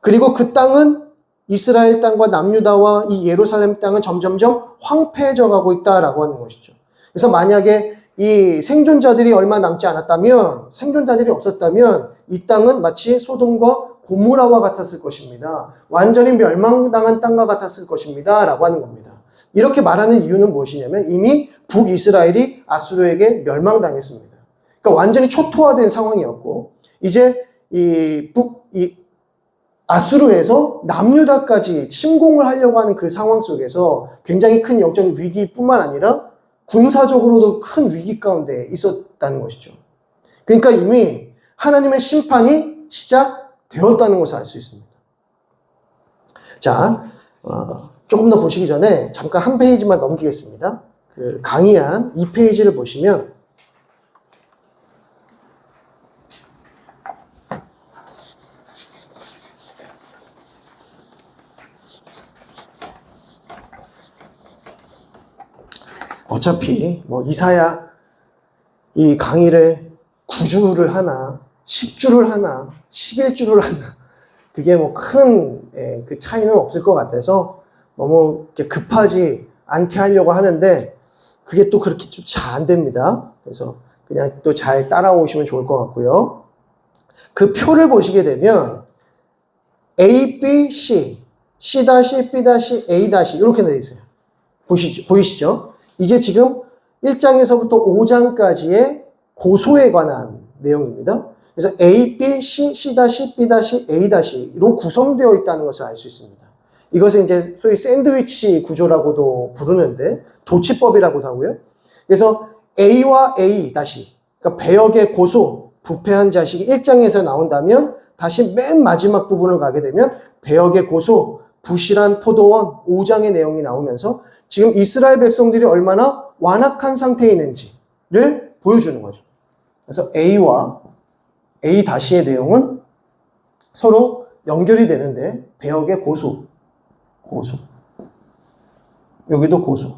그리고 그 땅은 이스라엘 땅과 남유다와 이 예루살렘 땅은 점점점 황폐해져 가고 있다라고 하는 것이죠. 그래서 만약에 이 생존자들이 얼마 남지 않았다면, 생존자들이 없었다면 이 땅은 마치 소돔과 고모라와 같았을 것입니다. 완전히 멸망당한 땅과 같았을 것입니다. 라고 하는 겁니다. 이렇게 말하는 이유는 무엇이냐면 이미 북이스라엘이 아수르에게 멸망당했습니다. 그러니까 완전히 초토화된 상황이었고 이제 아수르에서 남유다까지 침공을 하려고 하는 그 상황 속에서 굉장히 큰 영적인 위기뿐만 아니라 군사적으로도 큰 위기 가운데 있었다는 것이죠. 그러니까 이미 하나님의 심판이 시작되었다는 것을 알 수 있습니다. 자, 조금 더 보시기 전에 잠깐 한 페이지만 넘기겠습니다. 그 강의한 2페이지를 보시면 어차피 이사야 이 강의를 9주를 하나, 10주를 하나, 11주를 하나, 그게 뭐 큰 그 차이는 없을 것 같아서 너무 이렇게 급하지 않게 하려고 하는데 그게 또 그렇게 좀 잘 안 됩니다. 그래서 그냥 또 잘 따라오시면 좋을 것 같고요. 그 표를 보시게 되면 A, B, C, C-, B-, A- 이렇게 되어 있어요. 보이시죠? 이게 지금 1장에서부터 5장까지의 고소에 관한 내용입니다. 그래서 A, B, C, C-, B-, A-로 구성되어 있다는 것을 알 수 있습니다. 이것을 이제 소위 샌드위치 구조라고도 부르는데 도치법이라고도 하고요. 그래서 A와 A-, 그러니까 배역의 고소, 부패한 자식이 1장에서 나온다면 다시 맨 마지막 부분을 가게 되면 배역의 고소, 부실한 포도원 5장의 내용이 나오면서 지금 이스라엘 백성들이 얼마나 완악한 상태에 있는지를 보여주는 거죠. 그래서 A와 A-의 내용은 서로 연결이 되는데 배역의 고소. 여기도 고소.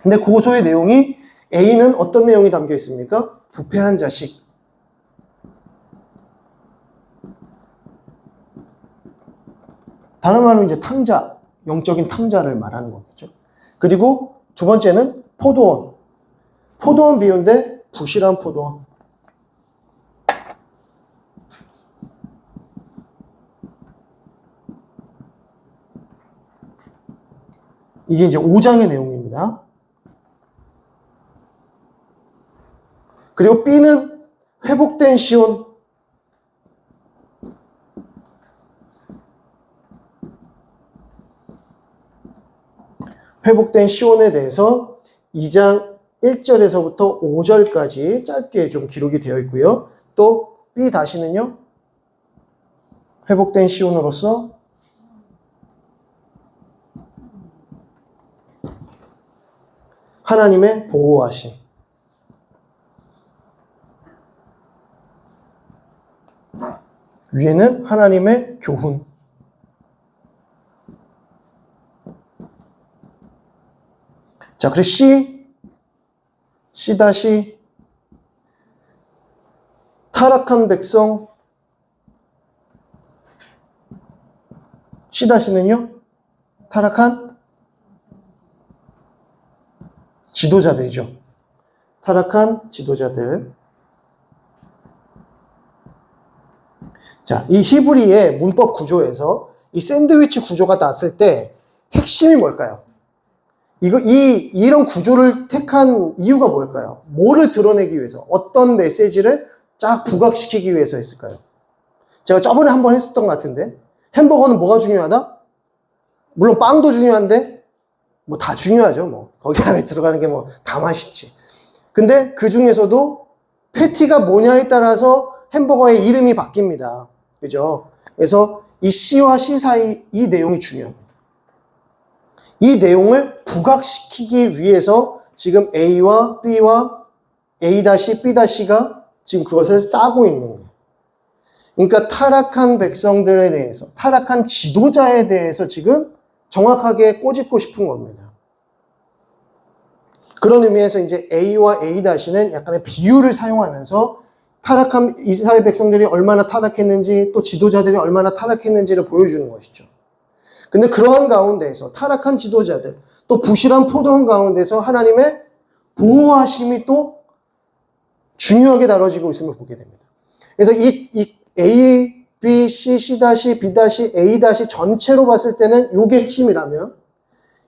근데 고소의 내용이 A는 어떤 내용이 담겨 있습니까? 부패한 자식. 다른 말로 이제 탕자, 영적인 탕자를 말하는 거겠죠. 그리고 두 번째는 포도원. 포도원 비유인데 부실한 포도원. 이게 이제 5장의 내용입니다. 그리고 B는 회복된 시온. 회복된 시온에 대해서 2장 1절에서부터 5절까지 짧게 좀 기록이 되어 있고요. 또 B-는요. 회복된 시온으로서 하나님의 보호하심. 위에는 하나님의 교훈. 자, 그리고 C, 타락한 백성. C-는요? 타락한 지도자들이죠. 타락한 지도자들. 자, 이 히브리의 문법 구조에서 이 샌드위치 구조가 났을 때 핵심이 뭘까요? 이런 구조를 택한 이유가 뭘까요? 뭐를 드러내기 위해서, 어떤 메시지를 쫙 부각시키기 위해서 했을까요? 제가 저번에 한번 했었던 것 같은데, 햄버거는 뭐가 중요하다? 물론 빵도 중요한데, 뭐 다 중요하죠. 뭐 거기 안에 들어가는 게 뭐 다 맛있지. 근데 그 중에서도 패티가 뭐냐에 따라서 햄버거의 이름이 바뀝니다. 그죠? 그래서 이 C와 C 사이 이 내용이 중요합니다. 이 내용을 부각시키기 위해서 지금 A와 B와 A-, B-가 지금 그것을 싸고 있는 거예요. 그러니까 타락한 백성들에 대해서, 타락한 지도자에 대해서 지금 정확하게 꼬집고 싶은 겁니다. 그런 의미에서 이제 A와 A-는 약간의 비유를 사용하면서 타락한 이스라엘 백성들이 얼마나 타락했는지 또 지도자들이 얼마나 타락했는지를 보여주는 것이죠. 근데 그러한 가운데에서 타락한 지도자들 또 부실한 포도원 가운데서 하나님의 보호하심이 또 중요하게 다뤄지고 있음을 보게 됩니다. 그래서 이 A, B, C, C-, B-, A- 전체로 봤을 때는 이게 핵심이라면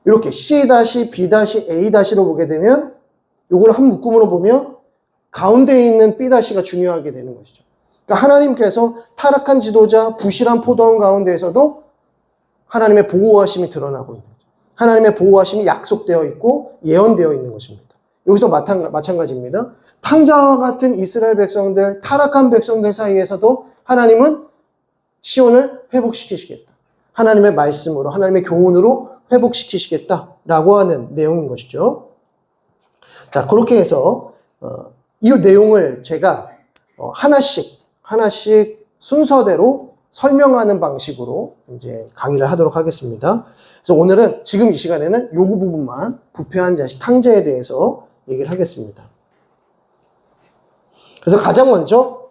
이렇게 C-, B-, A-로 보게 되면 이걸 한 묶음으로 보면 가운데에 있는 B-가 중요하게 되는 것이죠. 그러니까 하나님께서 타락한 지도자, 부실한 포도원 가운데에서도 하나님의 보호하심이 드러나고 있는 거죠. 하나님의 보호하심이 약속되어 있고 예언되어 있는 것입니다. 여기서 마찬가지입니다. 탕자와 같은 이스라엘 백성들, 타락한 백성들 사이에서도 하나님은 시온을 회복시키시겠다. 하나님의 말씀으로, 하나님의 교훈으로 회복시키시겠다라고 하는 내용인 것이죠. 자, 그렇게 해서 이 내용을 제가 하나씩 순서대로 설명하는 방식으로 이제 강의를 하도록 하겠습니다. 그래서 오늘은 지금 이 시간에는 이 부분만 부패한 자식 탕자에 대해서 얘기를 하겠습니다. 그래서 가장 먼저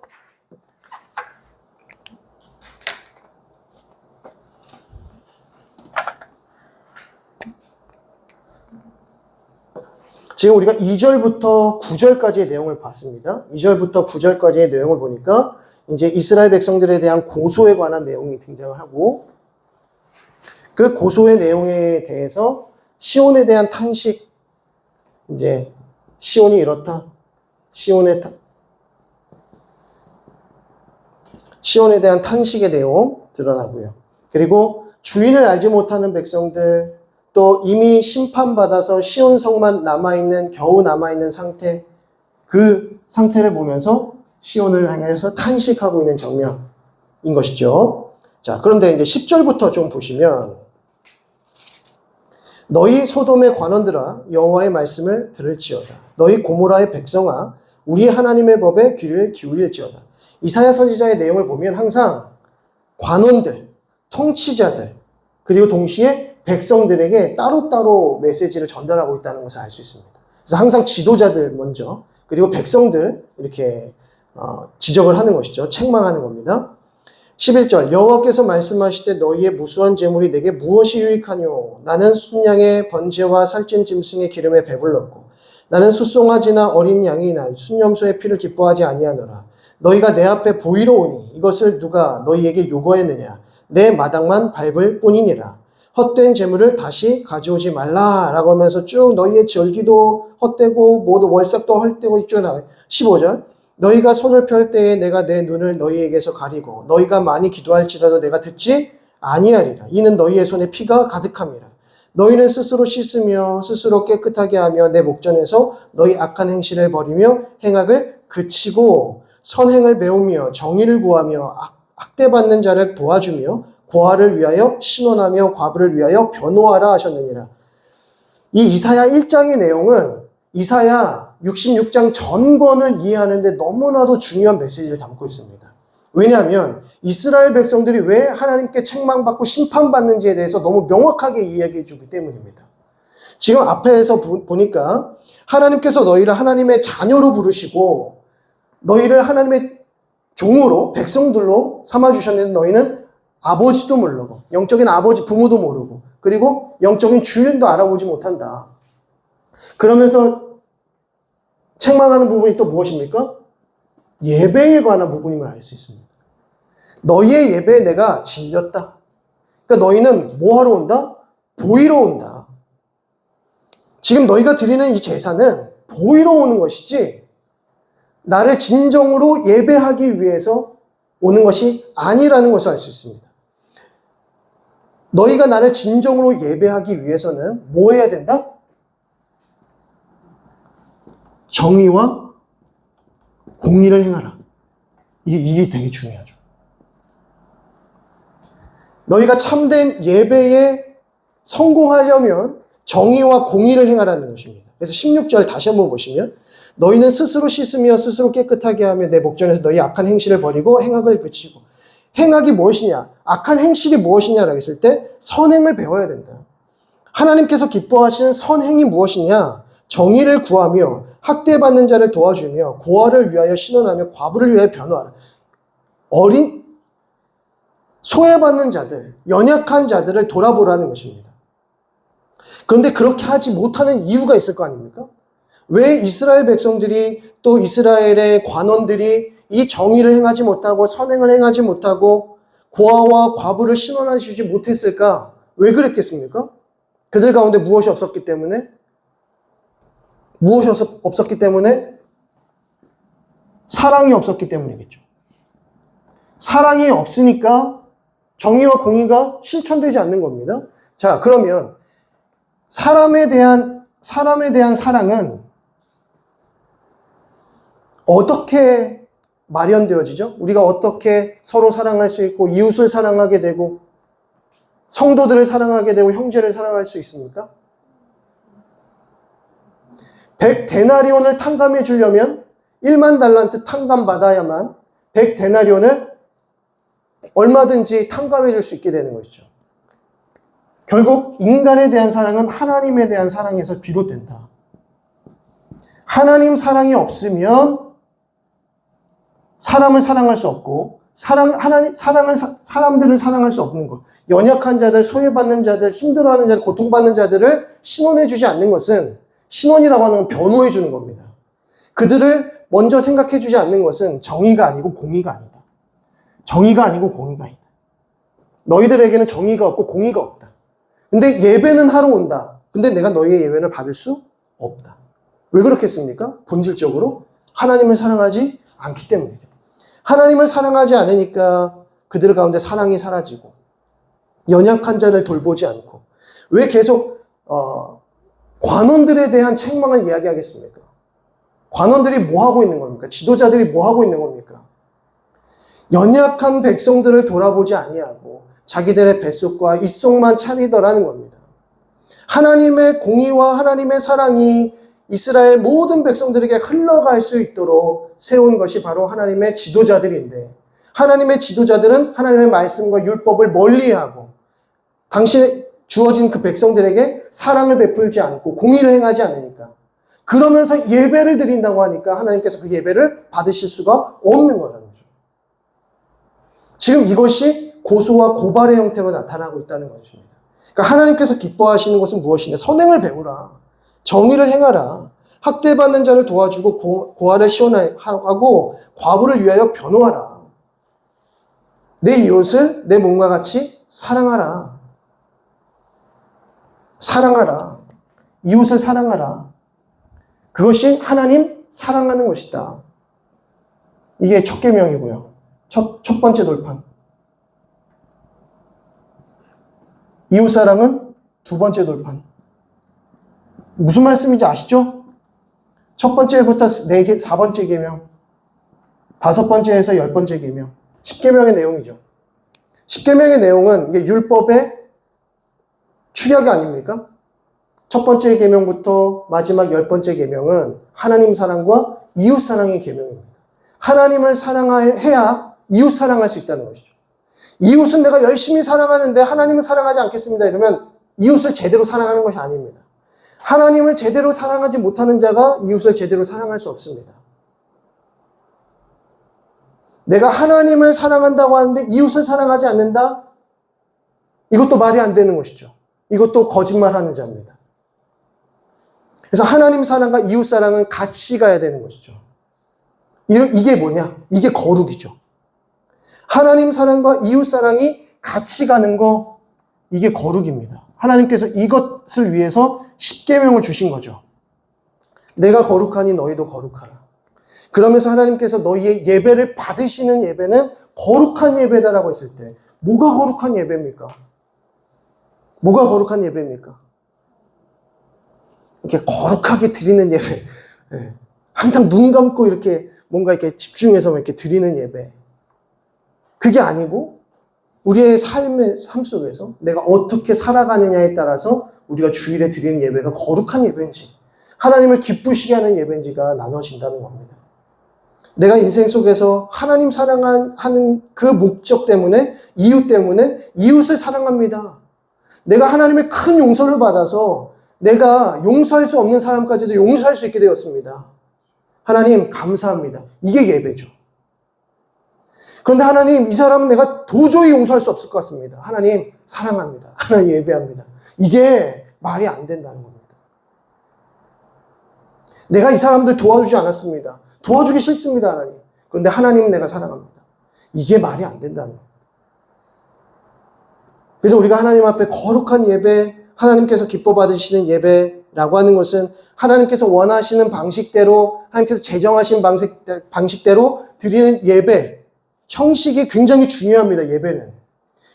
지금 우리가 2절부터 9절까지의 내용을 봤습니다. 2절부터 9절까지의 내용을 보니까 이제 이스라엘 백성들에 대한 고소에 관한 내용이 등장을 하고 그 고소의 내용에 대해서 시온에 대한 탄식, 이제 시온이 이렇다. 시온에 대한 탄식의 내용 드러나고요. 그리고 주인을 알지 못하는 백성들, 또 이미 심판받아서 시온 성만 남아있는, 겨우 남아있는 상태, 그 상태를 보면서 시온을 향해서 탄식하고 있는 장면인 것이죠. 자, 그런데 이제 10절부터 좀 보시면 너희 소돔의 관원들아 여호와의 말씀을 들을지어다. 너희 고모라의 백성아 우리 하나님의 법에 귀를 기울일지어다. 이사야 선지자의 내용을 보면 항상 관원들, 통치자들, 그리고 동시에 백성들에게 따로따로 메시지를 전달하고 있다는 것을 알 수 있습니다. 그래서 항상 지도자들 먼저, 그리고 백성들 이렇게 지적을 하는 것이죠. 책망하는 겁니다. 11절 여호와께서 말씀하시되 너희의 무수한 재물이 내게 무엇이 유익하뇨? 나는 순양의 번제와 살찐 짐승의 기름에 배불렀고 나는 숫송아지나 어린 양이나 순염소의 피를 기뻐하지 아니하노라. 너희가 내 앞에 보이러 오니 이것을 누가 너희에게 요구하였느냐? 내 마당만 밟을 뿐이니라. 헛된 재물을 다시 가져오지 말라라고 하면서 쭉 너희의 절기도 헛되고 모두 월삭도 헛되고 쭉 나와요. 15절 너희가 손을 펼 때에 내가 내 눈을 너희에게서 가리고 너희가 많이 기도할지라도 내가 듣지 아니하리라. 이는 너희의 손에 피가 가득함이라. 너희는 스스로 씻으며 스스로 깨끗하게 하며 내 목전에서 너희 악한 행실을 버리며 행악을 그치고 선행을 배우며 정의를 구하며 학대받는 자를 도와주며 고아를 위하여 신원하며 과부를 위하여 변호하라 하셨느니라. 이 이사야 1장의 내용은 이사야 66장 전권을 이해하는데 너무나도 중요한 메시지를 담고 있습니다. 왜냐하면 이스라엘 백성들이 왜 하나님께 책망받고 심판받는지에 대해서 너무 명확하게 이야기해 주기 때문입니다. 지금 앞에서 보니까 하나님께서 너희를 하나님의 자녀로 부르시고 너희를 하나님의 종으로 백성들로 삼아주셨는데 너희는 아버지도 모르고 영적인 아버지 부모도 모르고 그리고 영적인 주인도 알아보지 못한다. 그러면서 책망하는 부분이 또 무엇입니까? 예배에 관한 부분임을 알 수 있습니다. 너희의 예배에 내가 질렸다. 그러니까 너희는 뭐 하러 온다? 보이러 온다. 지금 너희가 드리는 이 제사는 보이러 오는 것이지 나를 진정으로 예배하기 위해서 오는 것이 아니라는 것을 알 수 있습니다. 너희가 나를 진정으로 예배하기 위해서는 뭐 해야 된다? 정의와 공의를 행하라. 이게 되게 중요하죠. 너희가 참된 예배에 성공하려면 정의와 공의를 행하라는 것입니다. 그래서 16절 다시 한번 보시면 너희는 스스로 씻으며 스스로 깨끗하게 하며 내 목전에서 너희 악한 행실을 버리고 행악을 그치고. 행악이 무엇이냐? 악한 행실이 무엇이냐라고 했을 때 선행을 배워야 된다. 하나님께서 기뻐하시는 선행이 무엇이냐? 정의를 구하며 학대받는 자를 도와주며 고아를 위하여 신원하며 과부를 위하여 변호하라. 소외받는 자들, 연약한 자들을 돌아보라는 것입니다. 그런데 그렇게 하지 못하는 이유가 있을 거 아닙니까? 왜 이스라엘 백성들이 또 이스라엘의 관원들이 이 정의를 행하지 못하고 선행을 행하지 못하고 고아와 과부를 신원해 주지 못했을까? 왜 그랬겠습니까? 그들 가운데 무엇이 없었기 때문에? 무엇이 없었기 때문에? 사랑이 없었기 때문이겠죠. 사랑이 없으니까 정의와 공의가 실천되지 않는 겁니다. 자, 그러면 사람에 대한 사랑은 어떻게 마련되어지죠? 우리가 어떻게 서로 사랑할 수 있고 이웃을 사랑하게 되고 성도들을 사랑하게 되고 형제를 사랑할 수 있습니까? 100데나리온을 탕감해 주려면 1만 달란트 탕감받아야만 100데나리온을 얼마든지 탕감해 줄 수 있게 되는 것이죠. 결국 인간에 대한 사랑은 하나님에 대한 사랑에서 비롯된다. 하나님 사랑이 없으면 사람을 사랑할 수 없고 사람들을 사랑할 수 없는 것. 연약한 자들, 소외받는 자들, 힘들어하는 자들, 고통받는 자들을 신원해주지 않는 것은 신원이라고 하는 건 변호해주는 겁니다. 그들을 먼저 생각해주지 않는 것은 정의가 아니고 공의가 아니다. 정의가 아니고 공의가 아니다. 너희들에게는 정의가 없고 공의가 없다. 근데 예배는 하러 온다. 근데 내가 너희의 예배를 받을 수 없다. 왜 그렇겠습니까? 본질적으로 하나님을 사랑하지 않기 때문이죠. 하나님을 사랑하지 않으니까 그들 가운데 사랑이 사라지고 연약한 자를 돌보지 않고 왜 계속 관원들에 대한 책망을 이야기하겠습니까? 관원들이 뭐 하고 있는 겁니까? 지도자들이 뭐 하고 있는 겁니까? 연약한 백성들을 돌아보지 아니하고 자기들의 뱃속과 입속만 차리더라는 겁니다. 하나님의 공의와 하나님의 사랑이 이스라엘 모든 백성들에게 흘러갈 수 있도록 세운 것이 바로 하나님의 지도자들인데 하나님의 지도자들은 하나님의 말씀과 율법을 멀리하고 당신의 주어진 그 백성들에게 사랑을 베풀지 않고 공의를 행하지 않으니까 그러면서 예배를 드린다고 하니까 하나님께서 그 예배를 받으실 수가 없는 거라는 거죠. 지금 이것이 고소와 고발의 형태로 나타나고 있다는 것입니다. 그러니까 하나님께서 기뻐하시는 것은 무엇이냐? 선행을 배우라. 정의를 행하라. 학대받는 자를 도와주고 고아를 시원하고 과부를 위하여 변호하라. 내 이웃을 내 몸과 같이 사랑하라. 사랑하라. 이웃을 사랑하라. 그것이 하나님 사랑하는 것이다. 이게 첫 계명이고요. 첫 번째 돌판. 이웃 사랑은 두 번째 돌판. 무슨 말씀인지 아시죠? 첫 번째부터 4번째 계명, 5번째에서 10번째 계명, 10계명의 내용이죠. 10계명의 내용은 이게 율법의 축약이 아닙니까? 첫 번째 계명부터 마지막 10번째 계명은 하나님 사랑과 이웃 사랑의 계명입니다. 하나님을 사랑해야 이웃 사랑할 수 있다는 것이죠. 이웃은 내가 열심히 사랑하는데 하나님을 사랑하지 않겠습니다. 이러면 이웃을 제대로 사랑하는 것이 아닙니다. 하나님을 제대로 사랑하지 못하는 자가 이웃을 제대로 사랑할 수 없습니다. 내가 하나님을 사랑한다고 하는데 이웃을 사랑하지 않는다? 이것도 말이 안 되는 것이죠. 이것도 거짓말하는 자입니다. 그래서 하나님 사랑과 이웃 사랑은 같이 가야 되는 것이죠. 이게 뭐냐? 이게 거룩이죠. 하나님 사랑과 이웃 사랑이 같이 가는 거, 이게 거룩입니다. 하나님께서 이것을 위해서 10계명을 주신 거죠. 내가 거룩하니 너희도 거룩하라. 그러면서 하나님께서 너희의 예배를 받으시는 예배는 거룩한 예배다라고 했을 때 뭐가 거룩한 예배입니까? 뭐가 거룩한 예배입니까? 이렇게 거룩하게 드리는 예배. 항상 눈 감고 이렇게 뭔가 이렇게 집중해서 이렇게 드리는 예배. 그게 아니고 우리의 삶 속에서 내가 어떻게 살아가느냐에 따라서 우리가 주일에 드리는 예배가 거룩한 예배인지 하나님을 기쁘시게 하는 예배인지가 나눠진다는 겁니다. 내가 인생 속에서 하나님 사랑하는 그 목적 때문에 이웃 때문에 이웃을 사랑합니다. 내가 하나님의 큰 용서를 받아서 내가 용서할 수 없는 사람까지도 용서할 수 있게 되었습니다. 하나님 감사합니다. 이게 예배죠. 그런데 하나님, 이 사람은 내가 도저히 용서할 수 없을 것 같습니다. 하나님 사랑합니다. 하나님 예배합니다. 이게 말이 안 된다는 겁니다. 내가 이 사람들 도와주지 않았습니다. 도와주기 싫습니다, 하나님. 그런데 하나님은 내가 사랑합니다. 이게 말이 안 된다는 겁니다. 그래서 우리가 하나님 앞에 거룩한 예배, 하나님께서 기뻐 받으시는 예배라고 하는 것은 하나님께서 원하시는 방식대로, 하나님께서 제정하신 방식대로 드리는 예배, 형식이 굉장히 중요합니다, 예배는.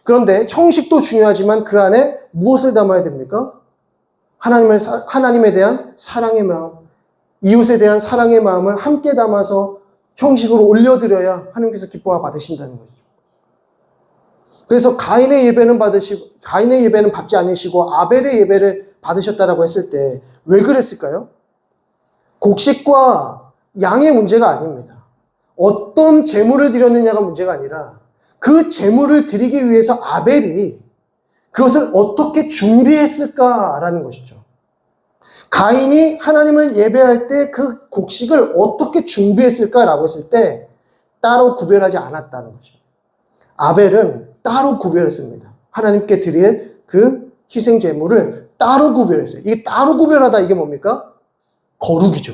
그런데 형식도 중요하지만 그 안에 무엇을 담아야 됩니까? 하나님에 대한 사랑의 마음, 이웃에 대한 사랑의 마음을 함께 담아서 형식으로 올려드려야 하나님께서 기뻐 받으신다는 거죠. 그래서 가인의 예배는 받지 않으시고 아벨의 예배를 받으셨다라고 했을 때 왜 그랬을까요? 곡식과 양의 문제가 아닙니다. 어떤 제물을 드렸느냐가 문제가 아니라 그 제물을 드리기 위해서 아벨이 그것을 어떻게 준비했을까라는 것이죠. 가인이 하나님을 예배할 때 그 곡식을 어떻게 준비했을까라고 했을 때 따로 구별하지 않았다는 거죠. 아벨은 따로 구별했습니다. 하나님께 드릴 그 희생 제물을 따로 구별했어요. 이게 따로 구별하다 이게 뭡니까? 거룩이죠.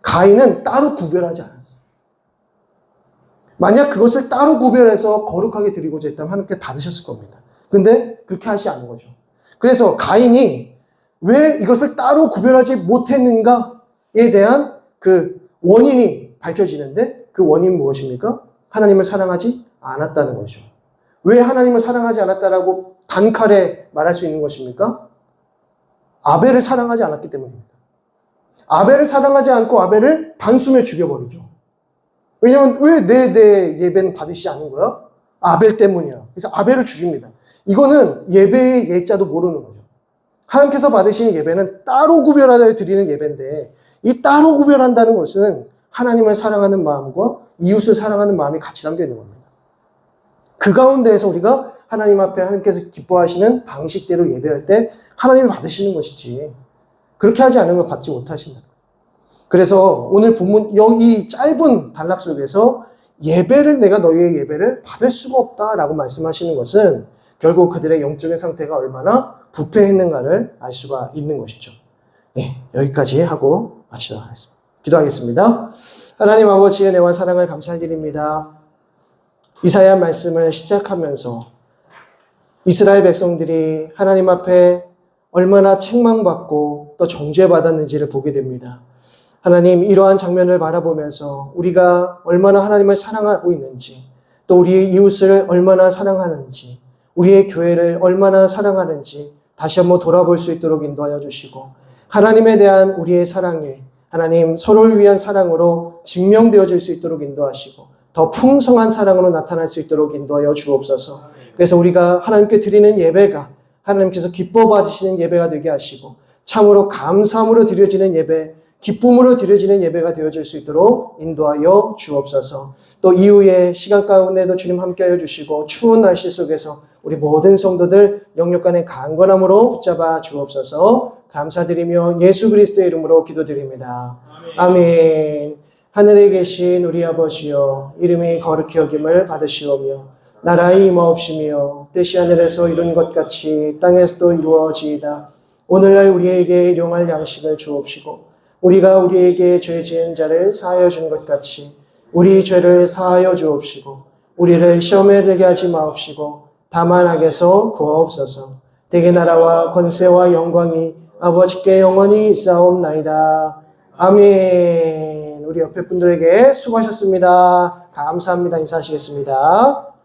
가인은 따로 구별하지 않았어요. 만약 그것을 따로 구별해서 거룩하게 드리고자 했다면 하나님께 받으셨을 겁니다. 그런데 그렇게 하시지 않은 거죠. 그래서 가인이 왜 이것을 따로 구별하지 못했는가에 대한 그 원인이 밝혀지는데 그 원인은 무엇입니까? 하나님을 사랑하지 않았다는 거죠. 왜 하나님을 사랑하지 않았다라고 단칼에 말할 수 있는 것입니까? 아벨을 사랑하지 않았기 때문입니다. 아벨을 사랑하지 않고 아벨을 단숨에 죽여버리죠. 왜냐면 왜 내 예배는 받으시지 않는 거야? 아벨 때문이야. 그래서 아벨을 죽입니다. 이거는 예배의 예자도 모르는 거죠. 하나님께서 받으시는 예배는 따로 구별하여 드리는 예배인데 이 따로 구별한다는 것은 하나님을 사랑하는 마음과 이웃을 사랑하는 마음이 같이 담겨 있는 겁니다. 그 가운데에서 우리가 하나님 앞에 하나님께서 기뻐하시는 방식대로 예배할 때 하나님이 받으시는 것이지 그렇게 하지 않으면 받지 못하신다. 그래서 오늘 본문 이 짧은 단락 속에서 예배를 내가 너희의 예배를 받을 수가 없다라고 말씀하시는 것은 결국 그들의 영적인 상태가 얼마나 부패했는가를 알 수가 있는 것이죠. 네, 여기까지 하고 마치도록 하겠습니다. 기도하겠습니다. 하나님 아버지의 은혜와 사랑을 감사드립니다. 이사야 말씀을 시작하면서 이스라엘 백성들이 하나님 앞에 얼마나 책망받고 또 정죄받았는지를 보게 됩니다. 하나님, 이러한 장면을 바라보면서 우리가 얼마나 하나님을 사랑하고 있는지, 또 우리의 이웃을 얼마나 사랑하는지, 우리의 교회를 얼마나 사랑하는지 다시 한번 돌아볼 수 있도록 인도하여 주시고, 하나님에 대한 우리의 사랑에 하나님 서로를 위한 사랑으로 증명되어질 수 있도록 인도하시고 더 풍성한 사랑으로 나타날 수 있도록 인도하여 주옵소서. 그래서 우리가 하나님께 드리는 예배가 하나님께서 기뻐 받으시는 예배가 되게 하시고 참으로 감사함으로 드려지는 예배, 기쁨으로 드려지는 예배가 되어질 수 있도록 인도하여 주옵소서. 또 이후의 시간 가운데도 주님 함께하여 주시고 추운 날씨 속에서 우리 모든 성도들 영육간의 강건함으로 붙잡아 주옵소서. 감사드리며 예수 그리스도의 이름으로 기도드립니다. 아멘. 하늘에 계신 우리 아버지여, 이름이 거룩히 여김을 받으시오며 나라의 임하옵시며 뜻이 하늘에서 이룬 것 같이 땅에서도 이루어지이다. 오늘날 우리에게 일용할 양식을 주옵시고 우리가 우리에게 죄 지은 자를 사하여 준 것 같이 우리 죄를 사하여 주옵시고 우리를 시험에 들게 하지 마옵시고 다만 악에서 구하옵소서. 대개 나라와 권세와 영광이 아버지께 영원히 있사옵나이다. 아멘. 우리 옆에 분들에게 수고하셨습니다. 감사합니다. 인사하시겠습니다.